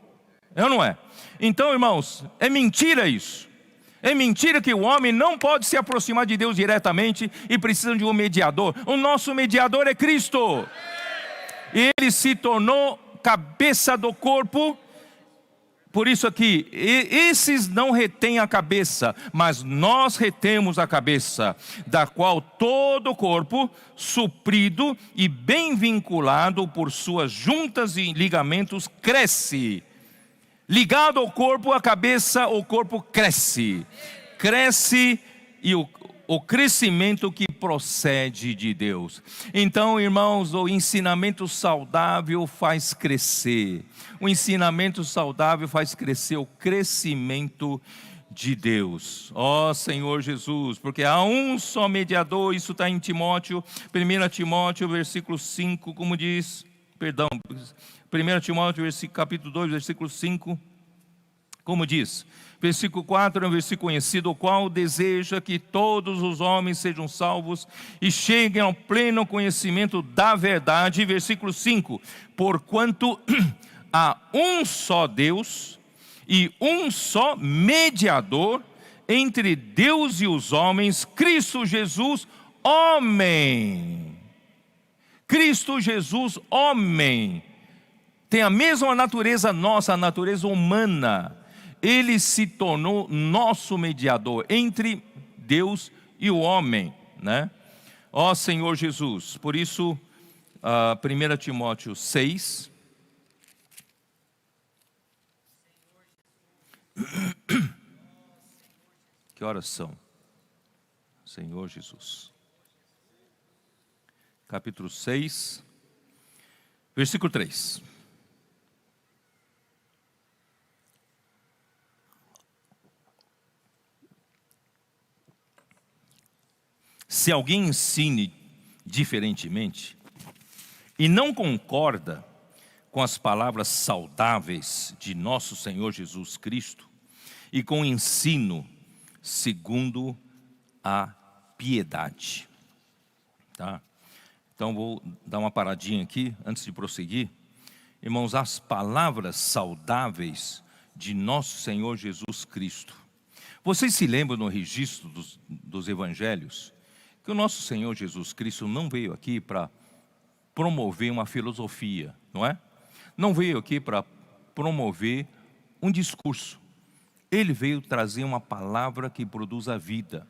É ou não é? Então, irmãos, é mentira isso. É mentira que o homem não pode se aproximar de Deus diretamente e precisa de um mediador. O nosso mediador é Cristo. E Ele se tornou cabeça do corpo. Por isso aqui, esses não retêm a cabeça, mas nós retemos a cabeça, da qual todo o corpo, suprido e bem vinculado por suas juntas e ligamentos, cresce. Ligado ao corpo, a cabeça, o corpo cresce. Cresce e o crescimento que procede de Deus. Então, irmãos, o ensinamento saudável faz crescer. O ensinamento saudável faz crescer o crescimento de Deus. Ó Senhor Jesus, porque há um só mediador, isso está em Timóteo, 1 Timóteo, versículo 5, como diz, 1 Timóteo, capítulo 2, versículo 5, como diz, versículo 4 é um versículo conhecido, o qual deseja que todos os homens sejam salvos e cheguem ao pleno conhecimento da verdade. Versículo 5, porquanto há um só Deus e um só mediador entre Deus e os homens, Cristo Jesus, homem. Cristo Jesus, homem. Tem a mesma natureza nossa, a natureza humana. Ele se tornou nosso mediador entre Deus e o homem, né? Ó Senhor Jesus, por isso, 1 Timóteo 6. Que horas são? Senhor Jesus. Capítulo 6, versículo 3. Se alguém ensine diferentemente e não concorda com as palavras saudáveis de nosso Senhor Jesus Cristo e com ensino segundo a piedade. Tá? Então vou dar uma paradinha aqui antes de prosseguir. Irmãos, as palavras saudáveis de nosso Senhor Jesus Cristo. Vocês se lembram no registro dos evangelhos que o nosso Senhor Jesus Cristo não veio aqui para promover uma filosofia, não é? Não veio aqui para promover um discurso. Ele veio trazer uma palavra que produz a vida.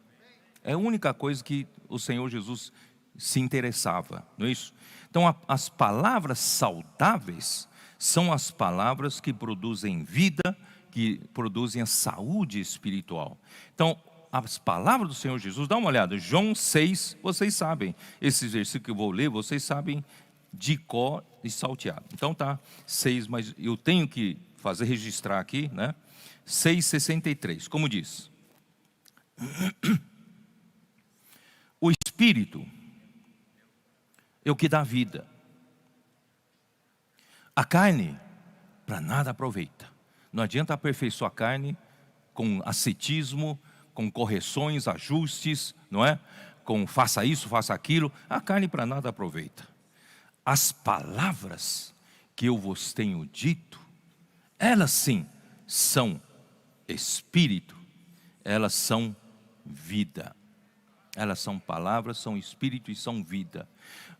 É a única coisa que o Senhor Jesus se interessava, não é isso? Então as palavras saudáveis são as palavras que produzem vida, que produzem a saúde espiritual. Então as palavras do Senhor Jesus, dá uma olhada, João 6, vocês sabem, esse versículo que eu vou ler, vocês sabem de cor e salteado. Então tá, 6, mas eu tenho que registrar aqui, né? 6,63, como diz: o Espírito é o que dá vida. A carne para nada aproveita. Não adianta aperfeiçoar a carne com ascetismo, com correções, ajustes, não é? Com faça isso, faça aquilo. A carne para nada aproveita. As palavras que eu vos tenho dito, elas sim são espírito, elas são vida. Elas são palavras, são espírito e são vida.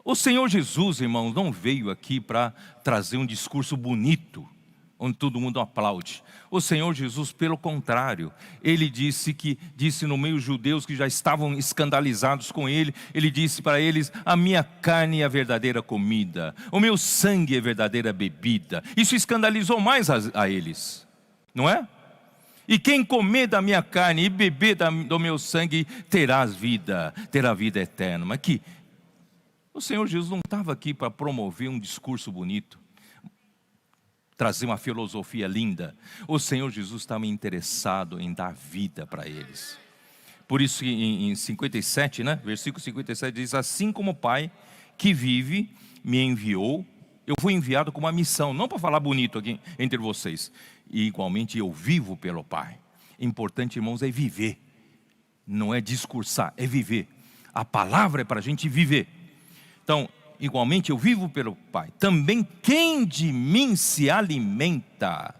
O Senhor Jesus, irmãos, não veio aqui para trazer um discurso bonito, onde todo mundo aplaude. O Senhor Jesus, pelo contrário, Ele disse no meio judeus que já estavam escandalizados com Ele, Ele disse para eles: a minha carne é a verdadeira comida, o meu sangue é a verdadeira bebida. Isso escandalizou mais a eles, não é? E quem comer da minha carne e beber do meu sangue terá vida eterna. Mas que o Senhor Jesus não estava aqui para promover um discurso bonito, trazer uma filosofia linda. O Senhor Jesus estava interessado em dar vida para eles. Por isso em 57, né? Versículo 57 diz: assim como o Pai que vive me enviou, eu fui enviado com uma missão, não para falar bonito aqui entre vocês. E igualmente eu vivo pelo Pai. Importante, irmãos, é viver. Não é discursar, é viver. A palavra é para a gente viver. Então, igualmente eu vivo pelo Pai. Também quem de mim se alimenta,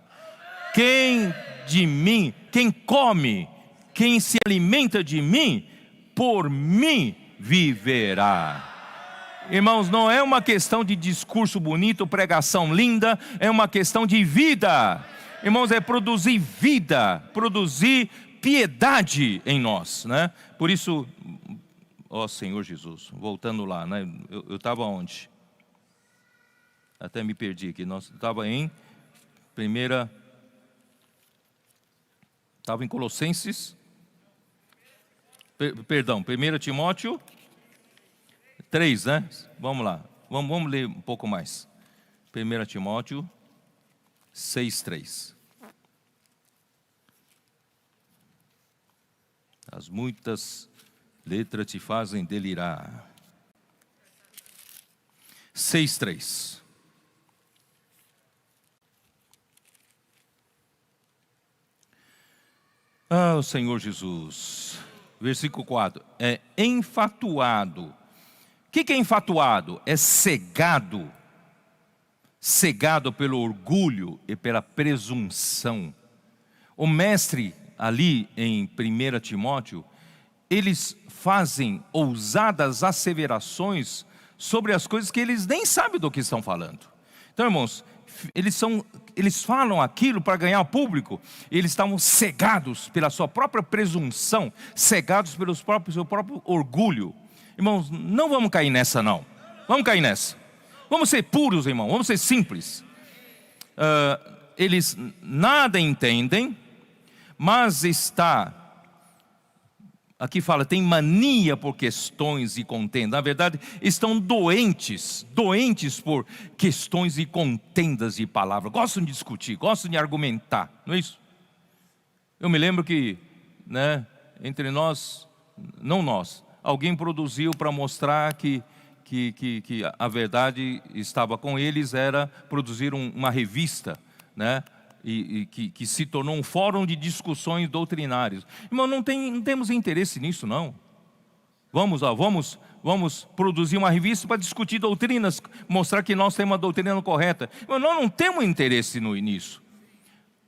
quem come, quem se alimenta de mim, por mim viverá. Irmãos, não é uma questão de discurso bonito, pregação linda, é uma questão de vida. Irmãos, é produzir vida, produzir piedade em nós, né? Por isso, ó Senhor Jesus, voltando lá, né? Eu estava onde? Até me perdi aqui. Nós estava em estava em Colossenses, perdão, 1 Timóteo 3, né? Vamos lá, vamos ler um pouco mais. 1 Timóteo 6:3. As muitas letras te fazem delirar. 6:3. Ah, o Senhor Jesus. Versículo 4. É enfatuado. O que é enfatuado? É cegado. Cegado pelo orgulho e pela presunção. O mestre ali em 1 Timóteo, eles fazem ousadas asseverações sobre as coisas que eles nem sabem do que estão falando. Então, irmãos, eles falam aquilo para ganhar público. Eles estavam cegados pela sua própria presunção, cegados pelo seu próprio orgulho. Irmãos, não vamos cair nessa não. Vamos cair nessa. Vamos ser puros, irmão, vamos ser simples. Eles nada entendem, mas aqui fala, tem mania por questões e contendas. Na verdade, estão doentes por questões e contendas de palavra. Gostam de discutir, gostam de argumentar, não é isso? Eu me lembro que, né, entre nós, não nós, alguém produziu para mostrar que a verdade estava com eles, era produzir uma revista, né? que se tornou um fórum de discussões doutrinárias. Irmão, não temos interesse nisso, não. Vamos produzir uma revista para discutir doutrinas, mostrar que nós temos uma doutrina correta. Mas nós não temos interesse nisso.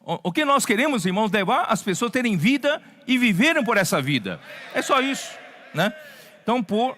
O que nós queremos, irmãos, levar as pessoas a terem vida e viverem por essa vida. É só isso, né? Então, por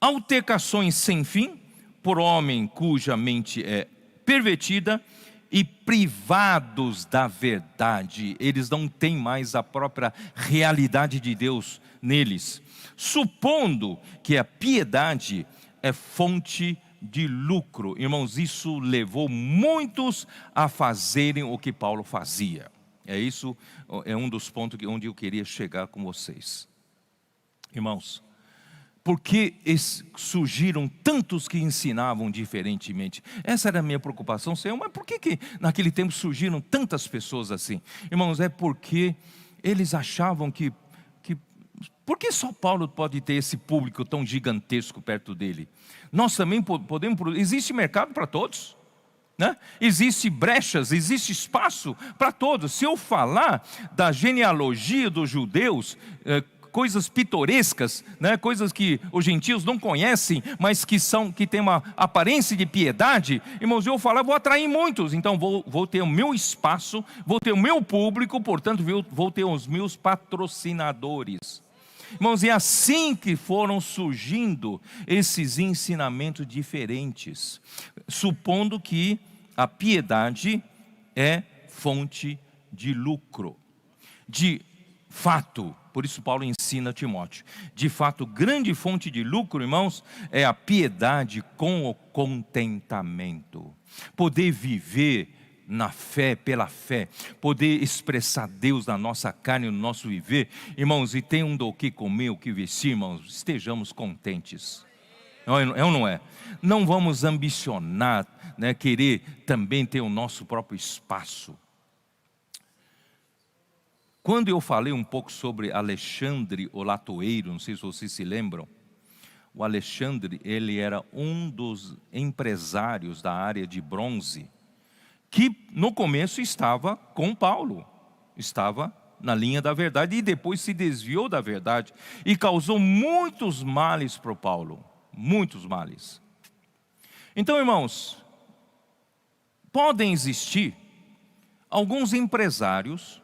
altercações sem fim, por homem cuja mente é pervertida e privados da verdade, eles não têm mais a própria realidade de Deus neles, supondo que a piedade é fonte de lucro. Irmãos, isso levou muitos a fazerem o que Paulo fazia. Isso é um dos pontos onde eu queria chegar com vocês. Irmãos, por que surgiram tantos que ensinavam diferentemente? Essa era a minha preocupação, Senhor, mas por que naquele tempo surgiram tantas pessoas assim? Irmãos, é porque eles achavam que por que só Paulo pode ter esse público tão gigantesco perto dele? Nós também podemos, existe mercado para todos, né? Existe brechas, existe espaço para todos. Se eu falar da genealogia dos judeus, coisas pitorescas, né? Coisas que os gentios não conhecem, mas que tem uma aparência de piedade, irmãos, eu falar, vou atrair muitos, então vou ter o meu espaço, vou ter o meu público, portanto vou ter os meus patrocinadores. Irmãos, é assim que foram surgindo esses ensinamentos diferentes, supondo que a piedade é fonte de lucro. De fato, por isso Paulo ensina a Timóteo, de fato, grande fonte de lucro, irmãos, é a piedade com o contentamento. Poder viver na fé, pela fé, poder expressar Deus na nossa carne, no nosso viver, irmãos, e tem do que comer, o que vestir, irmãos, estejamos contentes. É ou não é? Não vamos ambicionar, né, querer também ter o nosso próprio espaço. Quando eu falei um pouco sobre Alexandre o Latoeiro, não sei se vocês se lembram, o Alexandre, ele era um dos empresários da área de bronze, que no começo estava com Paulo, estava na linha da verdade e depois se desviou da verdade e causou muitos males para Paulo, muitos males. Então, irmãos, podem existir alguns empresários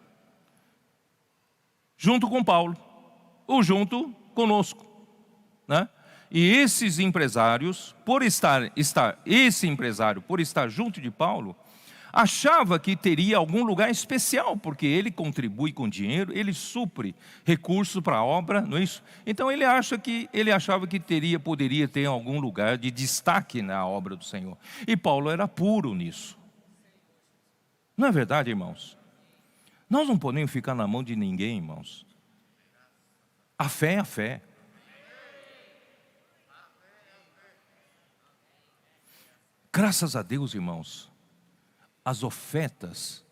junto com Paulo, ou junto conosco, né? E esses empresários, esse empresário, por estar junto de Paulo, achava que teria algum lugar especial, porque ele contribui com dinheiro, ele supre recursos para a obra, não é isso? Então ele achava que poderia ter algum lugar de destaque na obra do Senhor. E Paulo era puro nisso. Não é verdade, irmãos? Nós não podemos ficar na mão de ninguém, irmãos. A fé é a fé. Graças a Deus, irmãos, as ofertas,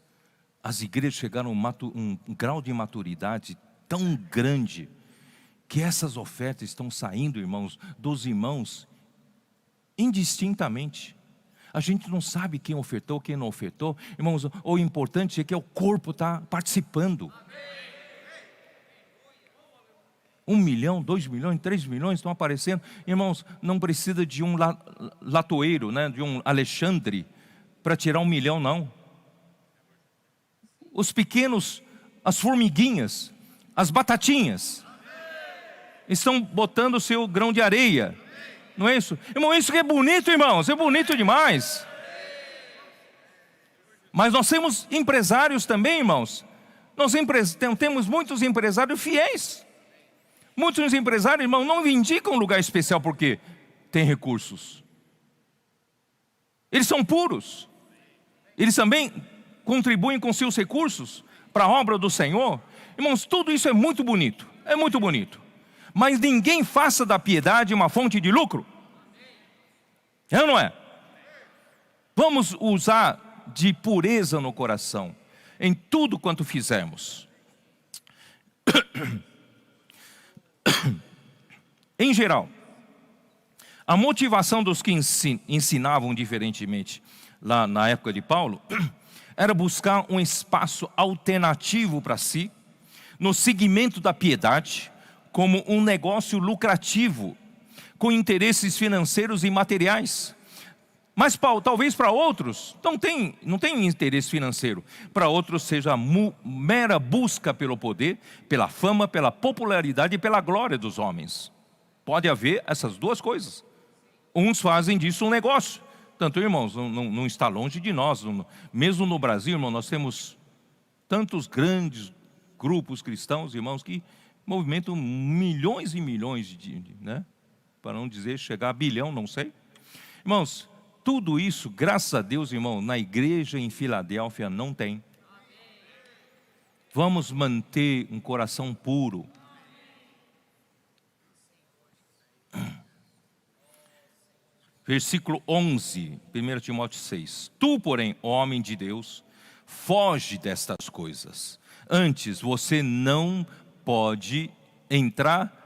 as igrejas chegaram a um grau de maturidade tão grande, que essas ofertas estão saindo, irmãos, dos irmãos, indistintamente. A gente não sabe quem ofertou, quem não ofertou. Irmãos, o importante é que o corpo está participando. 1 milhão, 2 milhões, 3 milhões estão aparecendo. Irmãos, não precisa de um latoeiro, né, de um Alexandre, para tirar 1 milhão, não. Os pequenos, as formiguinhas, as batatinhas, estão botando o seu grão de areia. Não é isso? Irmão, isso que é bonito, irmãos, é bonito demais. Mas nós temos empresários também, irmãos. Nós temos muitos empresários fiéis. Muitos empresários, irmãos, não indicam um lugar especial porque tem recursos. Eles são puros. Eles também contribuem com seus recursos para a obra do Senhor. Irmãos, tudo isso é muito bonito. É muito bonito. Mas ninguém faça da piedade uma fonte de lucro. É ou não é? Vamos usar de pureza no coração em tudo quanto fizermos. Em geral, a motivação dos que ensinavam diferentemente lá na época de Paulo, era buscar um espaço alternativo para si, no segmento da piedade, como um negócio lucrativo, com interesses financeiros e materiais. Mas talvez para outros não tem interesse financeiro. Para outros seja a mera busca pelo poder, pela fama, pela popularidade e pela glória dos homens. Pode haver essas duas coisas. Uns fazem disso um negócio. Tanto, irmãos, não está longe de nós. Mesmo no Brasil, irmão, nós temos tantos grandes grupos cristãos, irmãos, que movimentam milhões e milhões né? Para não dizer chegar a bilhão, não sei. Irmãos, tudo isso, graças a Deus, irmão, na igreja em Filadélfia não tem. Vamos manter um coração puro. Versículo 11, 1 Timóteo 6. Tu, porém, homem de Deus, foge destas coisas. Antes, você não pode entrar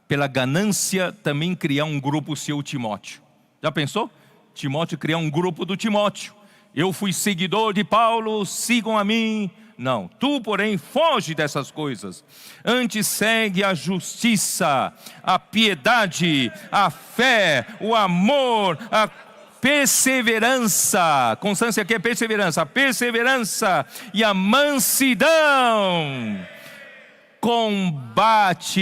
pela ganância, também criar um grupo seu, Timóteo. Já pensou? Timóteo criar um grupo do Timóteo. Eu fui seguidor de Paulo, sigam a mim. Não, tu, porém, foge dessas coisas. Antes segue a justiça, a piedade, a fé, o amor, a perseverança. Constância aqui é perseverança. A perseverança e a mansidão. Combate,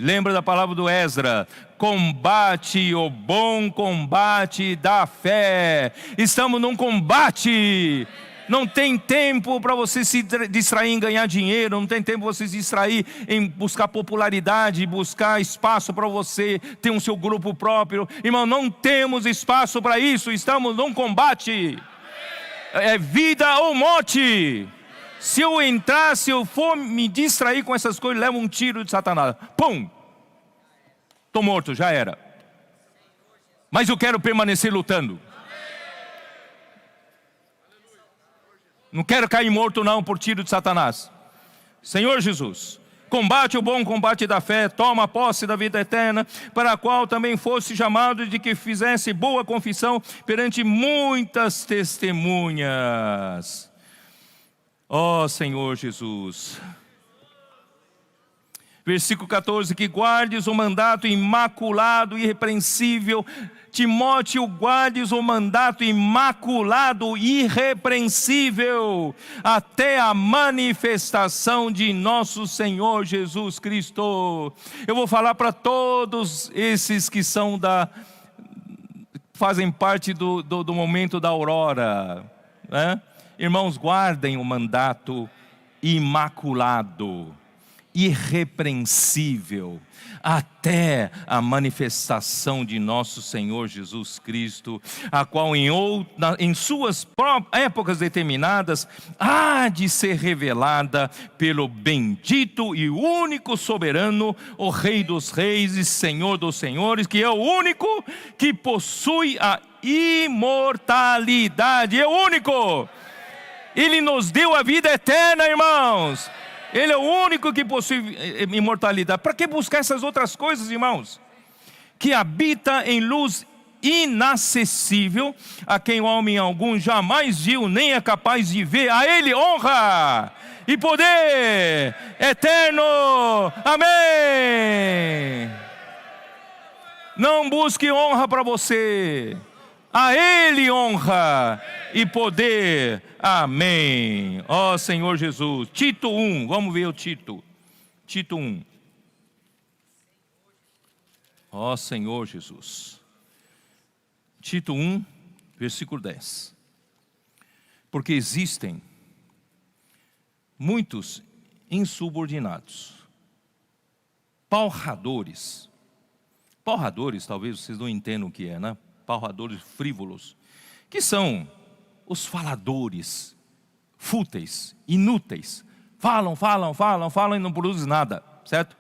lembra da palavra do Esdra, combate o bom combate da fé. Estamos num combate. Não tem tempo para você se distrair em ganhar dinheiro, não tem tempo para você se distrair em buscar popularidade, buscar espaço para você ter um seu grupo próprio. Irmão, não temos espaço para isso, estamos num combate. É vida ou morte. Se eu for me distrair com essas coisas, levo um tiro de Satanás. Pum! Estou morto, já era. Mas eu quero permanecer lutando. Não quero cair morto não por tiro de Satanás. Senhor Jesus, combate o bom combate da fé, toma posse da vida eterna, para a qual também fosse chamado de que fizesse boa confissão perante muitas testemunhas. Ó Senhor Jesus. Versículo 14, que guardes o mandato imaculado e irrepreensível. Timóteo, guardes o mandato imaculado e irrepreensível até a manifestação de nosso Senhor Jesus Cristo. Eu vou falar para todos esses que fazem parte do momento da aurora, né? Irmãos, guardem o mandato imaculado, irrepreensível, até a manifestação de nosso Senhor Jesus Cristo, a qual em suas épocas determinadas há de ser revelada pelo bendito e único soberano, o Rei dos reis e Senhor dos senhores, que é o único que possui a imortalidade. É o único. Ele nos deu a vida eterna, irmãos. Ele é o único que possui imortalidade. Para que buscar essas outras coisas, irmãos? Que habita em luz inacessível, a quem o homem algum jamais viu, nem é capaz de ver. A Ele honra e poder eterno. Amém. Não busque honra para você. A Ele honra e poder. Amém. Ó Senhor Jesus. Tito 1, vamos ver o Tito. Tito 1. Ó Senhor Jesus. Tito 1, versículo 10. Porque existem muitos insubordinados, palradores. Palradores, talvez vocês não entendam o que é, né? Palradores frívolos, que são os faladores, fúteis, inúteis, falam e não produzem nada, certo?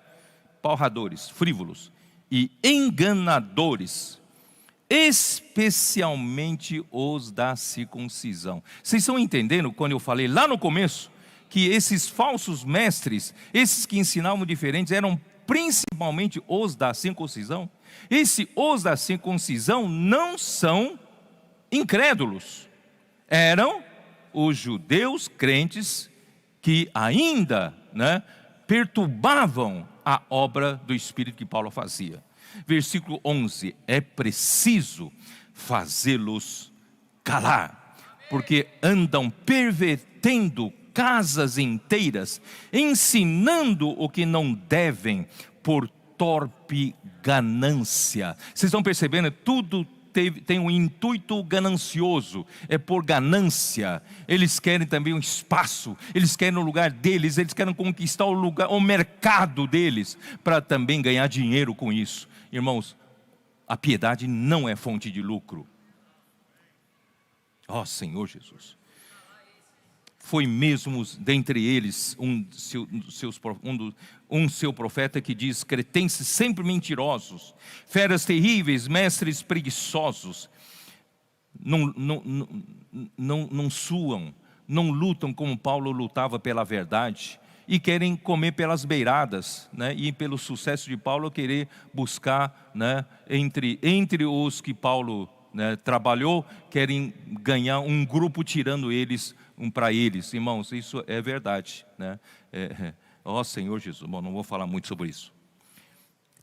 Palradores, frívolos e enganadores, especialmente os da circuncisão. Vocês estão entendendo quando eu falei lá no começo, que esses falsos mestres, esses que ensinavam diferentes, eram principalmente os da circuncisão? Os da circuncisão não são incrédulos, eram os judeus crentes que ainda, perturbavam a obra do Espírito que Paulo fazia. Versículo 11, é preciso fazê-los calar, porque andam pervertendo casas inteiras, ensinando o que não devem por torpe ganância. Vocês estão percebendo? Tudo tem um intuito ganancioso, é por ganância. Eles querem também um espaço, eles querem o lugar deles, eles querem conquistar o mercado deles, para também ganhar dinheiro com isso. Irmãos, a piedade não é fonte de lucro. Ó Senhor Jesus. Foi mesmo dentre eles um seu profeta que diz: cretenses sempre mentirosos, feras terríveis, mestres preguiçosos, não suam, não lutam como Paulo lutava pela verdade, e querem comer pelas beiradas, e pelo sucesso de Paulo querer buscar, entre os que Paulo trabalhou, querem ganhar um grupo tirando eles para eles. Irmãos, isso é verdade, ó Senhor Jesus. Bom, não vou falar muito sobre isso.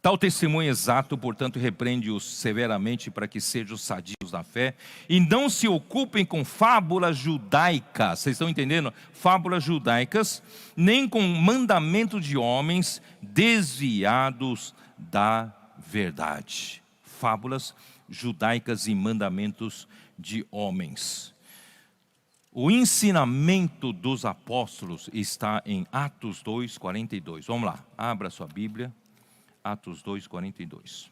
Tal testemunho exato, portanto, repreende-os severamente para que sejam sadios na fé e não se ocupem com fábulas judaicas. Vocês estão entendendo? Fábulas judaicas, nem com mandamentos de homens desviados da verdade. Fábulas judaicas e mandamentos de homens. O ensinamento dos apóstolos está em Atos 2:42. Vamos lá, abra sua Bíblia. Atos 2:42.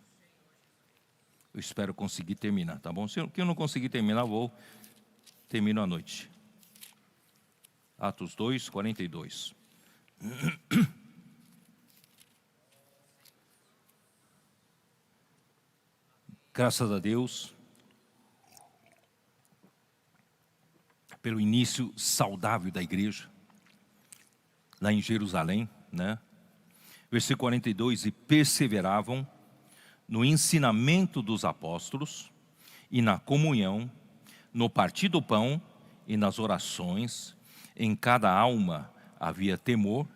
Eu espero conseguir terminar, tá bom? Se eu não conseguir terminar, termino à noite. Atos 2:42. Graças a Deus pelo início saudável da igreja lá em Jerusalém, Versículo 42, e perseveravam no ensinamento dos apóstolos e na comunhão, no partir do pão e nas orações. Em cada alma havia temor,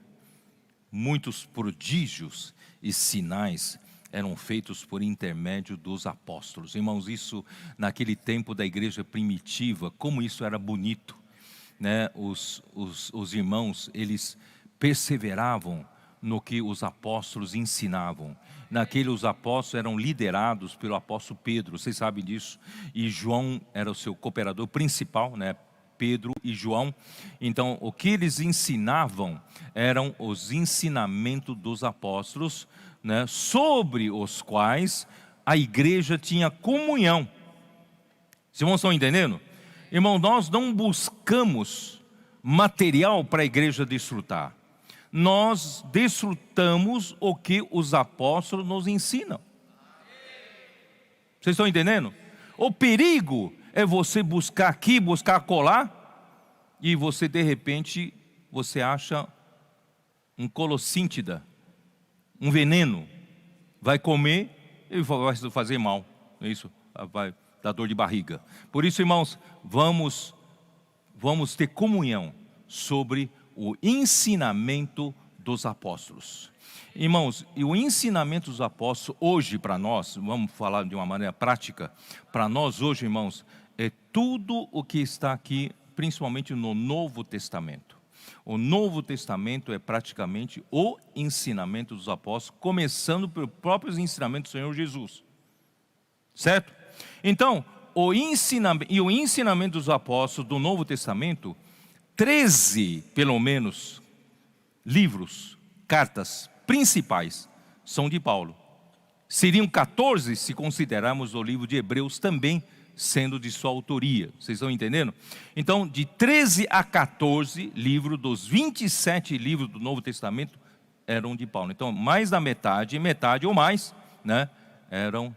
muitos prodígios e sinais eram feitos por intermédio dos apóstolos. Irmãos, isso naquele tempo da igreja primitiva, como isso era bonito, os irmãos, eles perseveravam no que os apóstolos ensinavam. Os apóstolos eram liderados pelo apóstolo Pedro, vocês sabem disso, e João era o seu cooperador principal, Pedro e João. Então, o que eles ensinavam eram os ensinamentos dos apóstolos, sobre os quais a igreja tinha comunhão. Os irmãos estão entendendo? Irmão, nós não buscamos material para a igreja desfrutar. Nós desfrutamos o que os apóstolos nos ensinam. Vocês estão entendendo? O perigo é você buscar aqui, buscar acolá, e você de repente, você acha um colossíntida, um veneno, vai comer e vai fazer mal, é isso? Vai dar dor de barriga. Por isso, irmãos, vamos ter comunhão sobre o ensinamento dos apóstolos. Irmãos, e o ensinamento dos apóstolos hoje para nós, vamos falar de uma maneira prática, para nós hoje, irmãos, é tudo o que está aqui, principalmente no Novo Testamento. O Novo Testamento é praticamente o ensinamento dos apóstolos, começando pelos próprios ensinamentos do Senhor Jesus. Certo? Então, o ensinamento dos apóstolos do Novo Testamento, 13, pelo menos, livros, cartas principais são de Paulo. Seriam 14 se considerarmos o livro de Hebreus também sendo de sua autoria. Vocês estão entendendo? Então, de 13 a 14 livros dos 27 livros do Novo Testamento eram de Paulo. Então, mais da metade ou mais, eram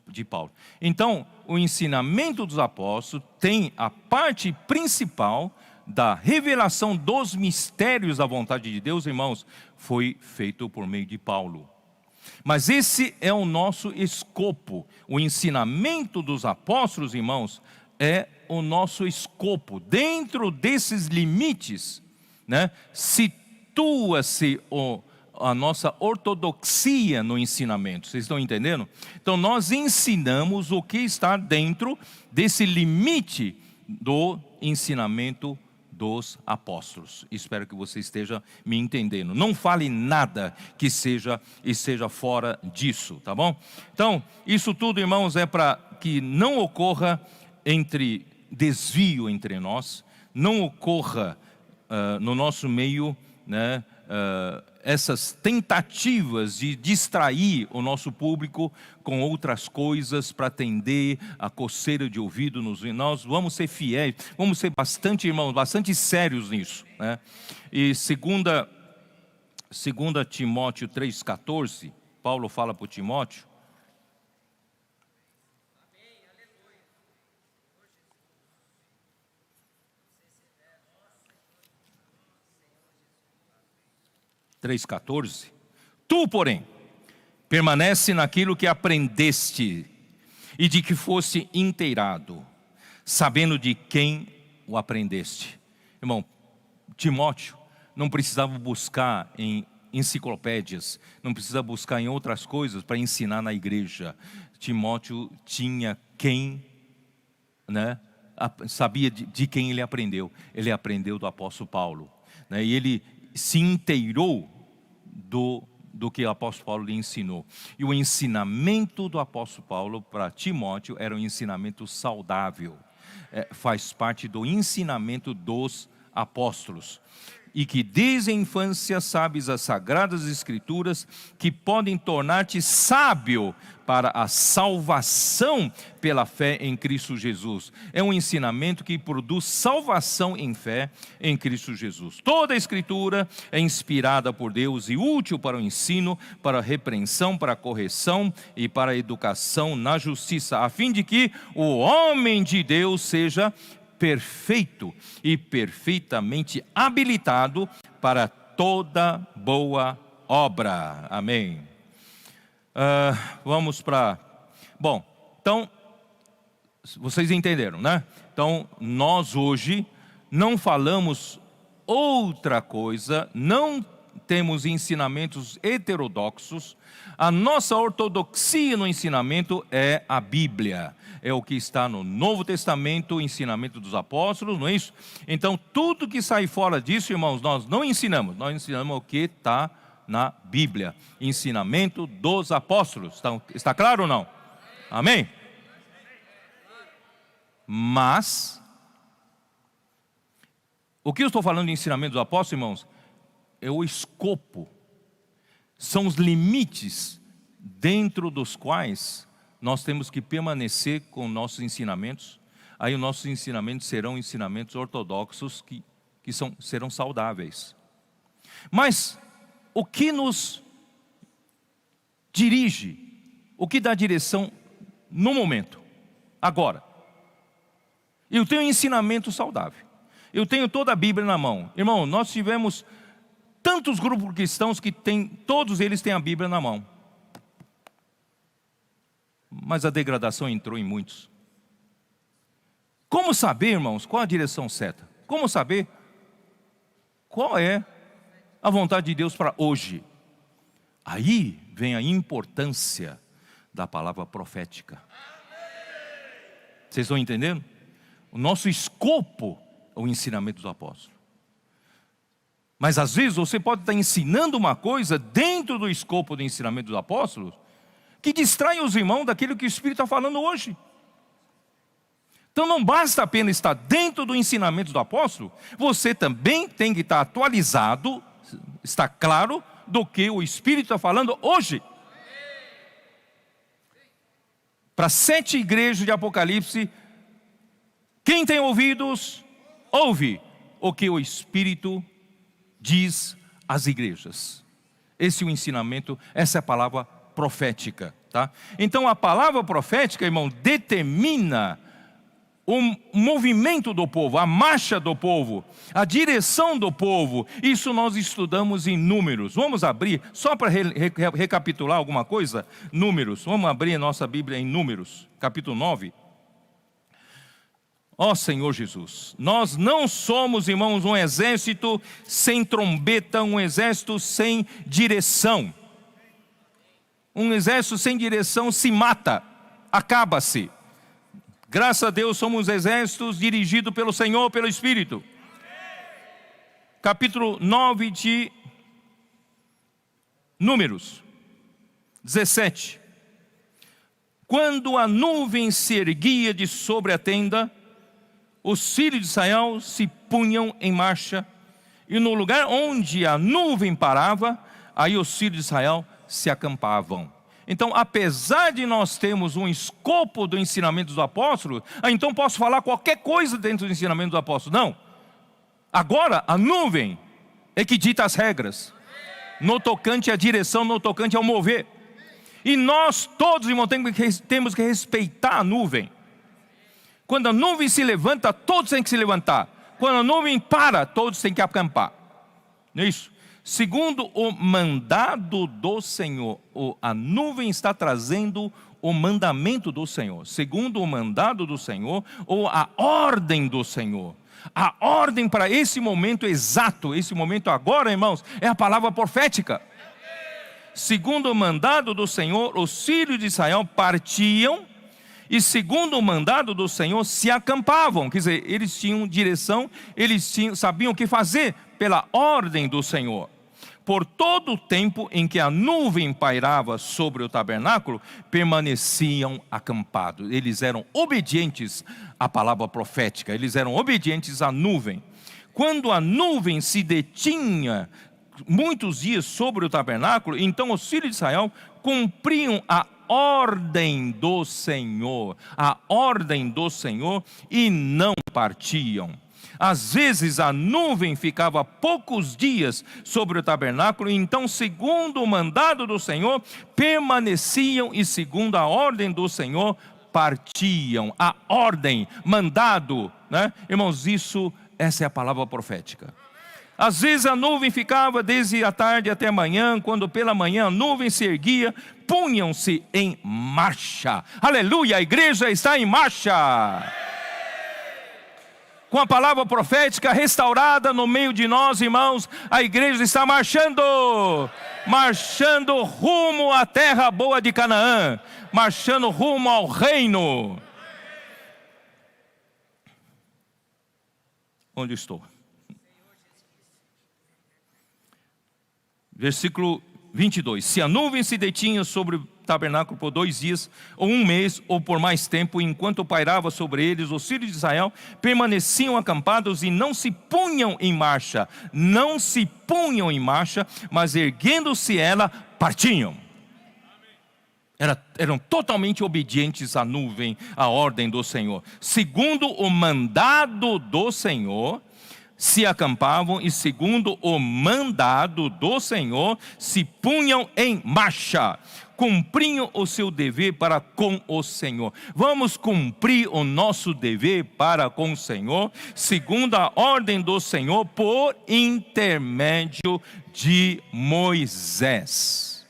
de Paulo. Então, o ensinamento dos apóstolos tem a parte principal da revelação dos mistérios da vontade de Deus, irmãos, foi feito por meio de Paulo. Mas esse é o nosso escopo. O ensinamento dos apóstolos, irmãos, é o nosso escopo. Dentro desses limites, né, situa-se a nossa ortodoxia no ensinamento. Vocês estão entendendo? Então nós ensinamos o que está dentro desse limite do ensinamento dos apóstolos. Espero que você esteja me entendendo. Não fale nada que seja fora disso, tá bom? Então, isso tudo, irmãos, é para que não ocorra desvio entre nós, não ocorra no nosso meio, né, essas tentativas de distrair o nosso público com outras coisas para atender a coceira de ouvido nós vamos ser fiéis, vamos ser bastante, irmãos, bastante sérios nisso, né? E segunda Timóteo 3,14, Paulo fala para o Timóteo, 3,14, tu, porém, permanece naquilo que aprendeste e de que foste inteirado, sabendo de quem o aprendeste. Irmão, Timóteo não precisava buscar em enciclopédias, não precisava buscar em outras coisas para ensinar na igreja. Timóteo tinha quem, né, sabia de quem ele aprendeu. Ele aprendeu do apóstolo Paulo, né, e ele se inteirou do que o apóstolo Paulo lhe ensinou. E o ensinamento do apóstolo Paulo para Timóteo era um ensinamento saudável, faz parte do ensinamento dos apóstolos. E que desde a infância sabes as sagradas escrituras, que podem tornar-te sábio para a salvação pela fé em Cristo Jesus. É um ensinamento que produz salvação em fé em Cristo Jesus. Toda a escritura é inspirada por Deus e útil para o ensino, para a repreensão, para a correção e para a educação na justiça, a fim de que o homem de Deus seja perfeito e perfeitamente habilitado para toda boa obra. Amém. Vamos para... Bom, então, vocês entenderam, né? Então, nós hoje não falamos outra coisa, não temos ensinamentos heterodoxos. A nossa ortodoxia no ensinamento é a Bíblia. É o que está no Novo Testamento, o ensinamento dos apóstolos, não é isso? Então, tudo que sai fora disso, irmãos, nós não ensinamos. Nós ensinamos o que está na Bíblia. Ensinamento dos apóstolos. Está claro ou não? Amém? Mas, o que eu estou falando de ensinamento dos apóstolos, irmãos, é o escopo. São os limites dentro dos quais nós temos que permanecer com nossos ensinamentos. Aí os nossos ensinamentos serão ensinamentos ortodoxos que serão saudáveis. Mas o que nos dirige, o que dá direção no momento, agora? Eu tenho um ensinamento saudável. Eu tenho toda a Bíblia na mão. Irmão, nós tivemos tantos grupos cristãos que todos eles têm a Bíblia na mão. Mas a degradação entrou em muitos. Como saber, irmãos, qual a direção certa? Como saber qual é a vontade de Deus para hoje? Aí vem a importância da palavra profética. Vocês estão entendendo? O nosso escopo é o ensinamento do apóstolo. Mas às vezes você pode estar ensinando uma coisa dentro do escopo do ensinamento dos apóstolos que distrai os irmãos daquilo que o Espírito está falando hoje. Então não basta apenas estar dentro do ensinamento do apóstolo, você também tem que estar atualizado, está claro, do que o Espírito está falando hoje. Para 7 igrejas de Apocalipse, quem tem ouvidos, ouve o que o Espírito diz às igrejas. Esse é o ensinamento, essa é a palavra profética, tá? Então a palavra profética, irmão, determina o movimento do povo, a marcha do povo, a direção do povo. Isso nós estudamos em Números. Vamos abrir, só para recapitular alguma coisa, Números. Vamos abrir a nossa Bíblia em Números, capítulo 9. Ó Senhor Jesus, nós não somos, irmãos, um exército sem trombeta, um exército sem direção. Um exército sem direção se mata, acaba-se. Graças a Deus somos exércitos dirigidos pelo Senhor, pelo Espírito. Capítulo 9 de Números 17. Quando a nuvem se erguia de sobre a tenda, os filhos de Israel se punham em marcha, e no lugar onde a nuvem parava, aí os filhos de Israel se acampavam. Então, apesar de nós termos um escopo do ensinamento dos apóstolos, então posso falar qualquer coisa dentro do ensinamento dos apóstolos. Não. Agora, a nuvem é que dita as regras, no tocante à direção, no tocante ao mover. E nós todos, irmãos, temos que respeitar a nuvem. Quando a nuvem se levanta, todos têm que se levantar. Quando a nuvem para, todos têm que acampar. Não é isso? Segundo o mandado do Senhor, a nuvem está trazendo o mandamento do Senhor. Segundo o mandado do Senhor, ou a ordem do Senhor. A ordem para esse momento exato, esse momento agora, irmãos, é a palavra profética. Segundo o mandado do Senhor, os filhos de Israel partiam, e segundo o mandado do Senhor, se acampavam. Quer dizer, eles tinham direção, sabiam o que fazer pela ordem do Senhor. Por todo o tempo em que a nuvem pairava sobre o tabernáculo, permaneciam acampados. Eles eram obedientes à palavra profética, eles eram obedientes à nuvem. Quando a nuvem se detinha muitos dias sobre o tabernáculo, então os filhos de Israel cumpriam a ordem do Senhor, e não partiam. Às vezes a nuvem ficava poucos dias sobre o tabernáculo, e então, segundo o mandado do Senhor, permaneciam, e segundo a ordem do Senhor, partiam. A ordem, mandado, né? Irmãos, essa é a palavra profética. Às vezes a nuvem ficava desde a tarde até a manhã, quando pela manhã a nuvem se erguia, punham-se em marcha. Aleluia, a igreja está em marcha. Com a palavra profética restaurada no meio de nós, irmãos, a igreja está marchando rumo à terra boa de Canaã, marchando rumo ao reino. Onde estou? Versículo 22. Se a nuvem se detinha sobre o tabernáculo por 2 dias, ou 1 mês, ou por mais tempo, enquanto pairava sobre eles, os filhos de Israel permaneciam acampados e não se punham em marcha. Não se punham em marcha, mas erguendo-se ela, partiam. Eram totalmente obedientes à nuvem, à ordem do Senhor. Segundo o mandado do Senhor, se acampavam, e segundo o mandado do Senhor, se punham em marcha, cumpriam o seu dever para com o Senhor. Vamos cumprir o nosso dever para com o Senhor, segundo a ordem do Senhor, por intermédio de Moisés.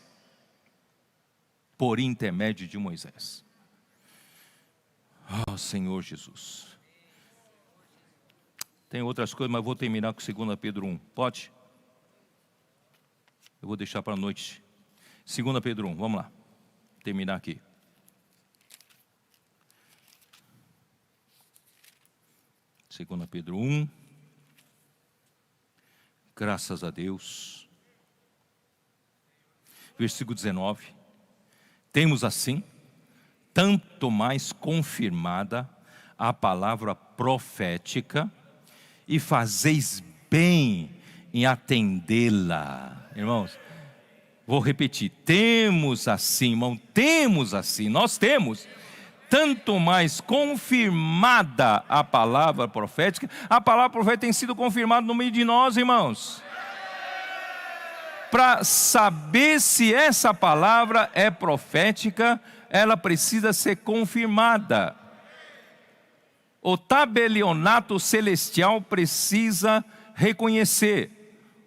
Por intermédio de Moisés. Oh, Senhor Jesus. Tem outras coisas, mas vou terminar com 2 Pedro 1. Pode? Eu vou deixar para a noite. 2 Pedro 1, vamos lá. Terminar aqui. Segunda Pedro 1. Graças a Deus. Versículo 19. Temos assim, tanto mais confirmada a palavra profética, e fazeis bem em atendê-la. Irmãos, vou repetir, temos assim, irmão, nós temos, tanto mais confirmada a palavra profética. A palavra profética tem sido confirmada no meio de nós, irmãos. Para saber se essa palavra é profética, ela precisa ser confirmada. o tabelionato celestial precisa reconhecer.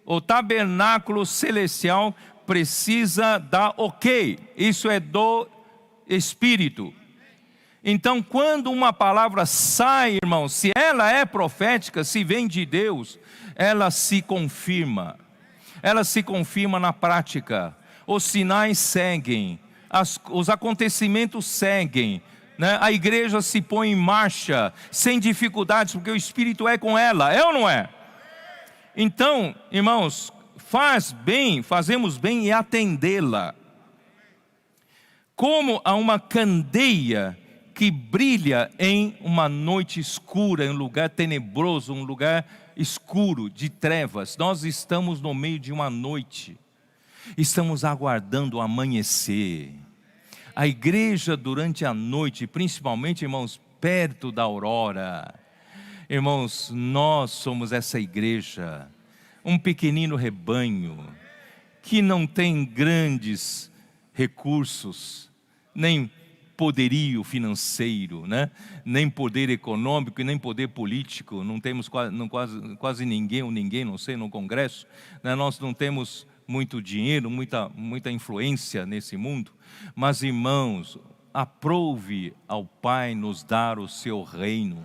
O tabernáculo celestial precisa dar ok. Isso é do Espírito. Então, quando uma palavra sai, irmão, se ela é profética, se vem de Deus, ela se confirma. Ela se confirma na prática. Os sinais seguem, os acontecimentos seguem, né? A igreja se põe em marcha, sem dificuldades, porque o Espírito é com ela, é ou não é? Então, irmãos, fazemos bem em atendê-la. Como a uma candeia que brilha em uma noite escura, em um lugar tenebroso, um lugar escuro, de trevas. Nós estamos no meio de uma noite, estamos aguardando o amanhecer. A igreja durante a noite, principalmente, irmãos, perto da aurora. Irmãos, nós somos essa igreja, um pequenino rebanho, que não tem grandes recursos, nem poderio financeiro, né? Nem poder econômico e nem poder político. Não temos quase ninguém, ou ninguém, não sei, no Congresso, né? Nós não temos muito dinheiro, muita influência nesse mundo. Mas, irmãos, aprove ao Pai nos dar o seu reino.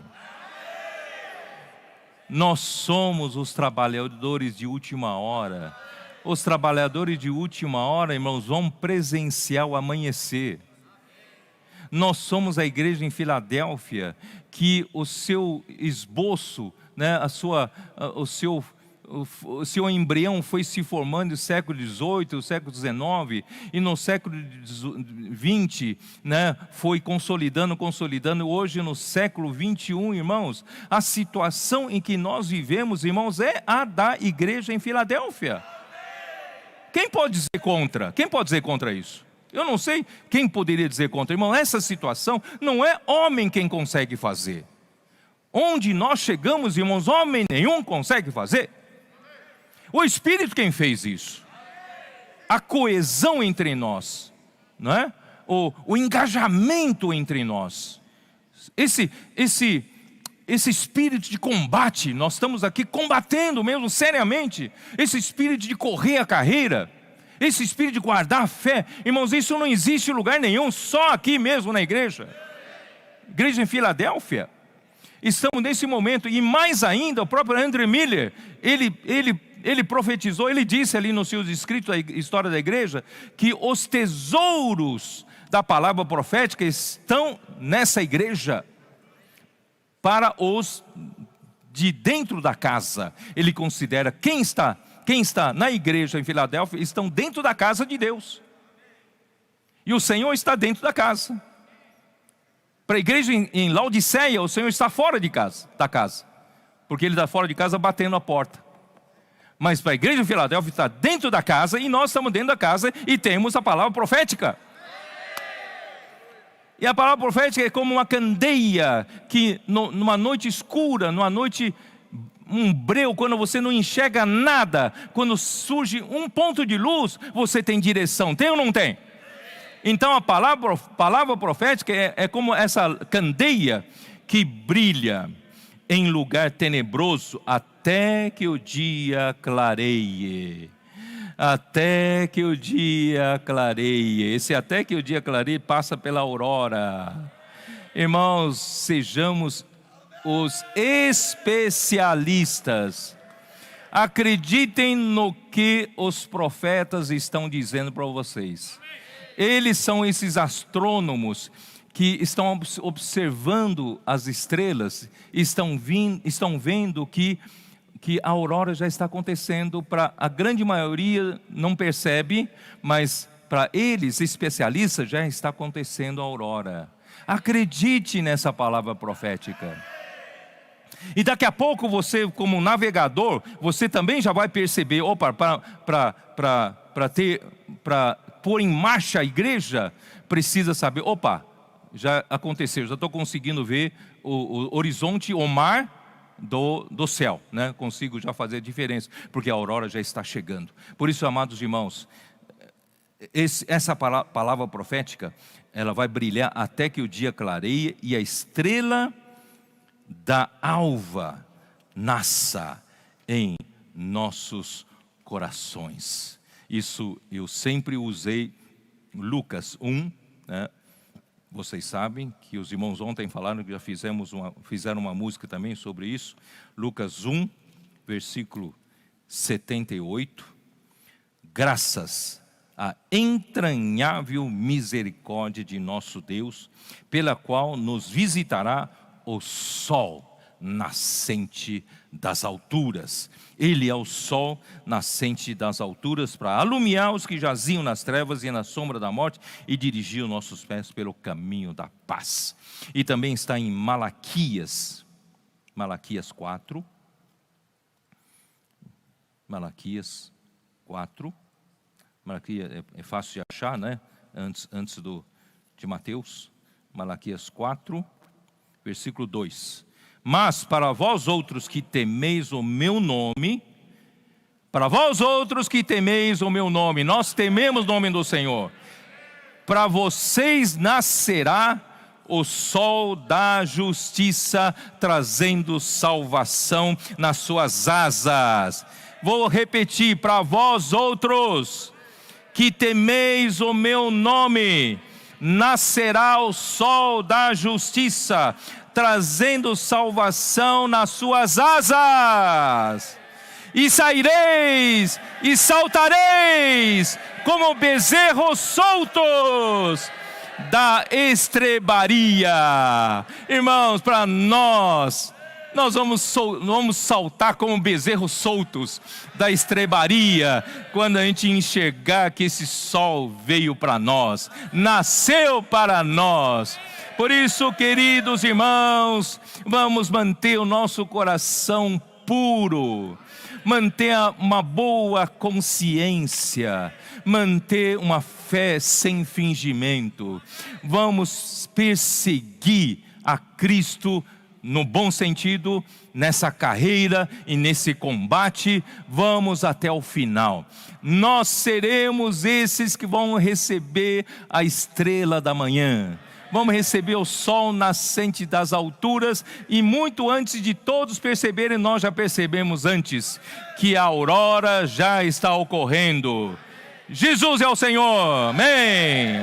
Nós somos os trabalhadores de última hora. Os trabalhadores de última hora, irmãos, vão presenciar o amanhecer. Nós somos a igreja em Filadélfia, que o seu esboço, né, o seu embrião foi se formando no século XVIII, no século XIX, e no século XX, né, foi consolidando. Hoje, no século XXI, irmãos, a situação em que nós vivemos, irmãos, é a da igreja em Filadélfia. Quem pode dizer contra? Quem pode dizer contra isso? Eu não sei quem poderia dizer contra. Irmão, essa situação não é homem quem consegue fazer. Onde nós chegamos, irmãos, homem nenhum consegue fazer. O Espírito quem fez isso. A coesão entre nós, não é? O engajamento entre nós. Esse espírito de combate, nós estamos aqui combatendo mesmo seriamente. Esse espírito de correr a carreira. Esse espírito de guardar a fé, irmãos, isso não existe em lugar nenhum, só aqui mesmo na igreja. Igreja em Filadélfia. Estamos nesse momento, e mais ainda, o próprio Andrew Miller, ele profetizou, ele disse ali nos seus escritos, a história da igreja, que os tesouros da palavra profética estão nessa igreja, para os de dentro da casa. Ele considera quem está na igreja em Filadélfia estão dentro da casa de Deus. E o Senhor está dentro da casa. Para a igreja em Laodiceia, o Senhor está fora da casa. Porque Ele está fora de casa batendo a porta. Mas para a igreja em Filadélfia está dentro da casa, e nós estamos dentro da casa e temos a palavra profética. E a palavra profética é como uma candeia que numa noite escura, numa noite um breu, quando você não enxerga nada, quando surge um ponto de luz, você tem direção. Tem ou não tem? Então a palavra profética é como essa candeia que brilha em lugar tenebroso até que o dia clareie. Até que o dia clareie. Esse até que o dia clareie passa pela aurora. Irmãos, sejamos os especialistas. Acreditem no que os profetas estão dizendo para vocês. Eles são esses astrônomos que estão observando as estrelas, estão vendo que a aurora já está acontecendo. Para a grande maioria não percebe, mas para eles, especialistas, já está acontecendo a aurora. Acredite nessa palavra profética. E daqui a pouco você, como navegador, você também já vai perceber, opa, para pôr em marcha a igreja, precisa saber, opa, já aconteceu, já estou conseguindo ver o horizonte, o mar do céu, né? Consigo já fazer a diferença, porque a aurora já está chegando. Por isso, amados irmãos, essa palavra profética, ela vai brilhar até que o dia clareie e a estrela da alva nasça em nossos corações. Isso eu sempre usei Lucas 1, né? Vocês sabem que os irmãos ontem falaram que já fizeram uma música também sobre isso. Lucas 1, versículo 78. Graças à entranhável misericórdia de nosso Deus, pela qual nos visitará o sol nascente das alturas. Ele é o sol nascente das alturas, para alumiar os que jaziam nas trevas e na sombra da morte, e dirigir os nossos pés pelo caminho da paz. E também está em Malaquias 4. Malaquias 4. Malaquias é fácil de achar, né? Antes de Mateus. Malaquias 4, versículo 2. Mas para vós outros que temeis o meu nome, nós tememos o nome do Senhor. Para vocês nascerá o sol da justiça, trazendo salvação nas suas asas. Vou repetir: para vós outros que temeis o meu nome, nascerá o sol da justiça, trazendo salvação nas suas asas. E saireis e saltareis como bezerros soltos da estrebaria. Irmãos, para nós vamos saltar como bezerros soltos da estrebaria, quando a gente enxergar que esse sol veio para nós, nasceu para nós. Por isso, queridos irmãos, vamos manter o nosso coração puro, manter uma boa consciência, manter uma fé sem fingimento. Vamos perseguir a Cristo no bom sentido, nessa carreira e nesse combate. Vamos até o final. Nós seremos esses que vão receber a estrela da manhã. Vamos receber o sol nascente das alturas, e muito antes de todos perceberem, nós já percebemos antes que a aurora já está ocorrendo. Jesus é o Senhor, amém.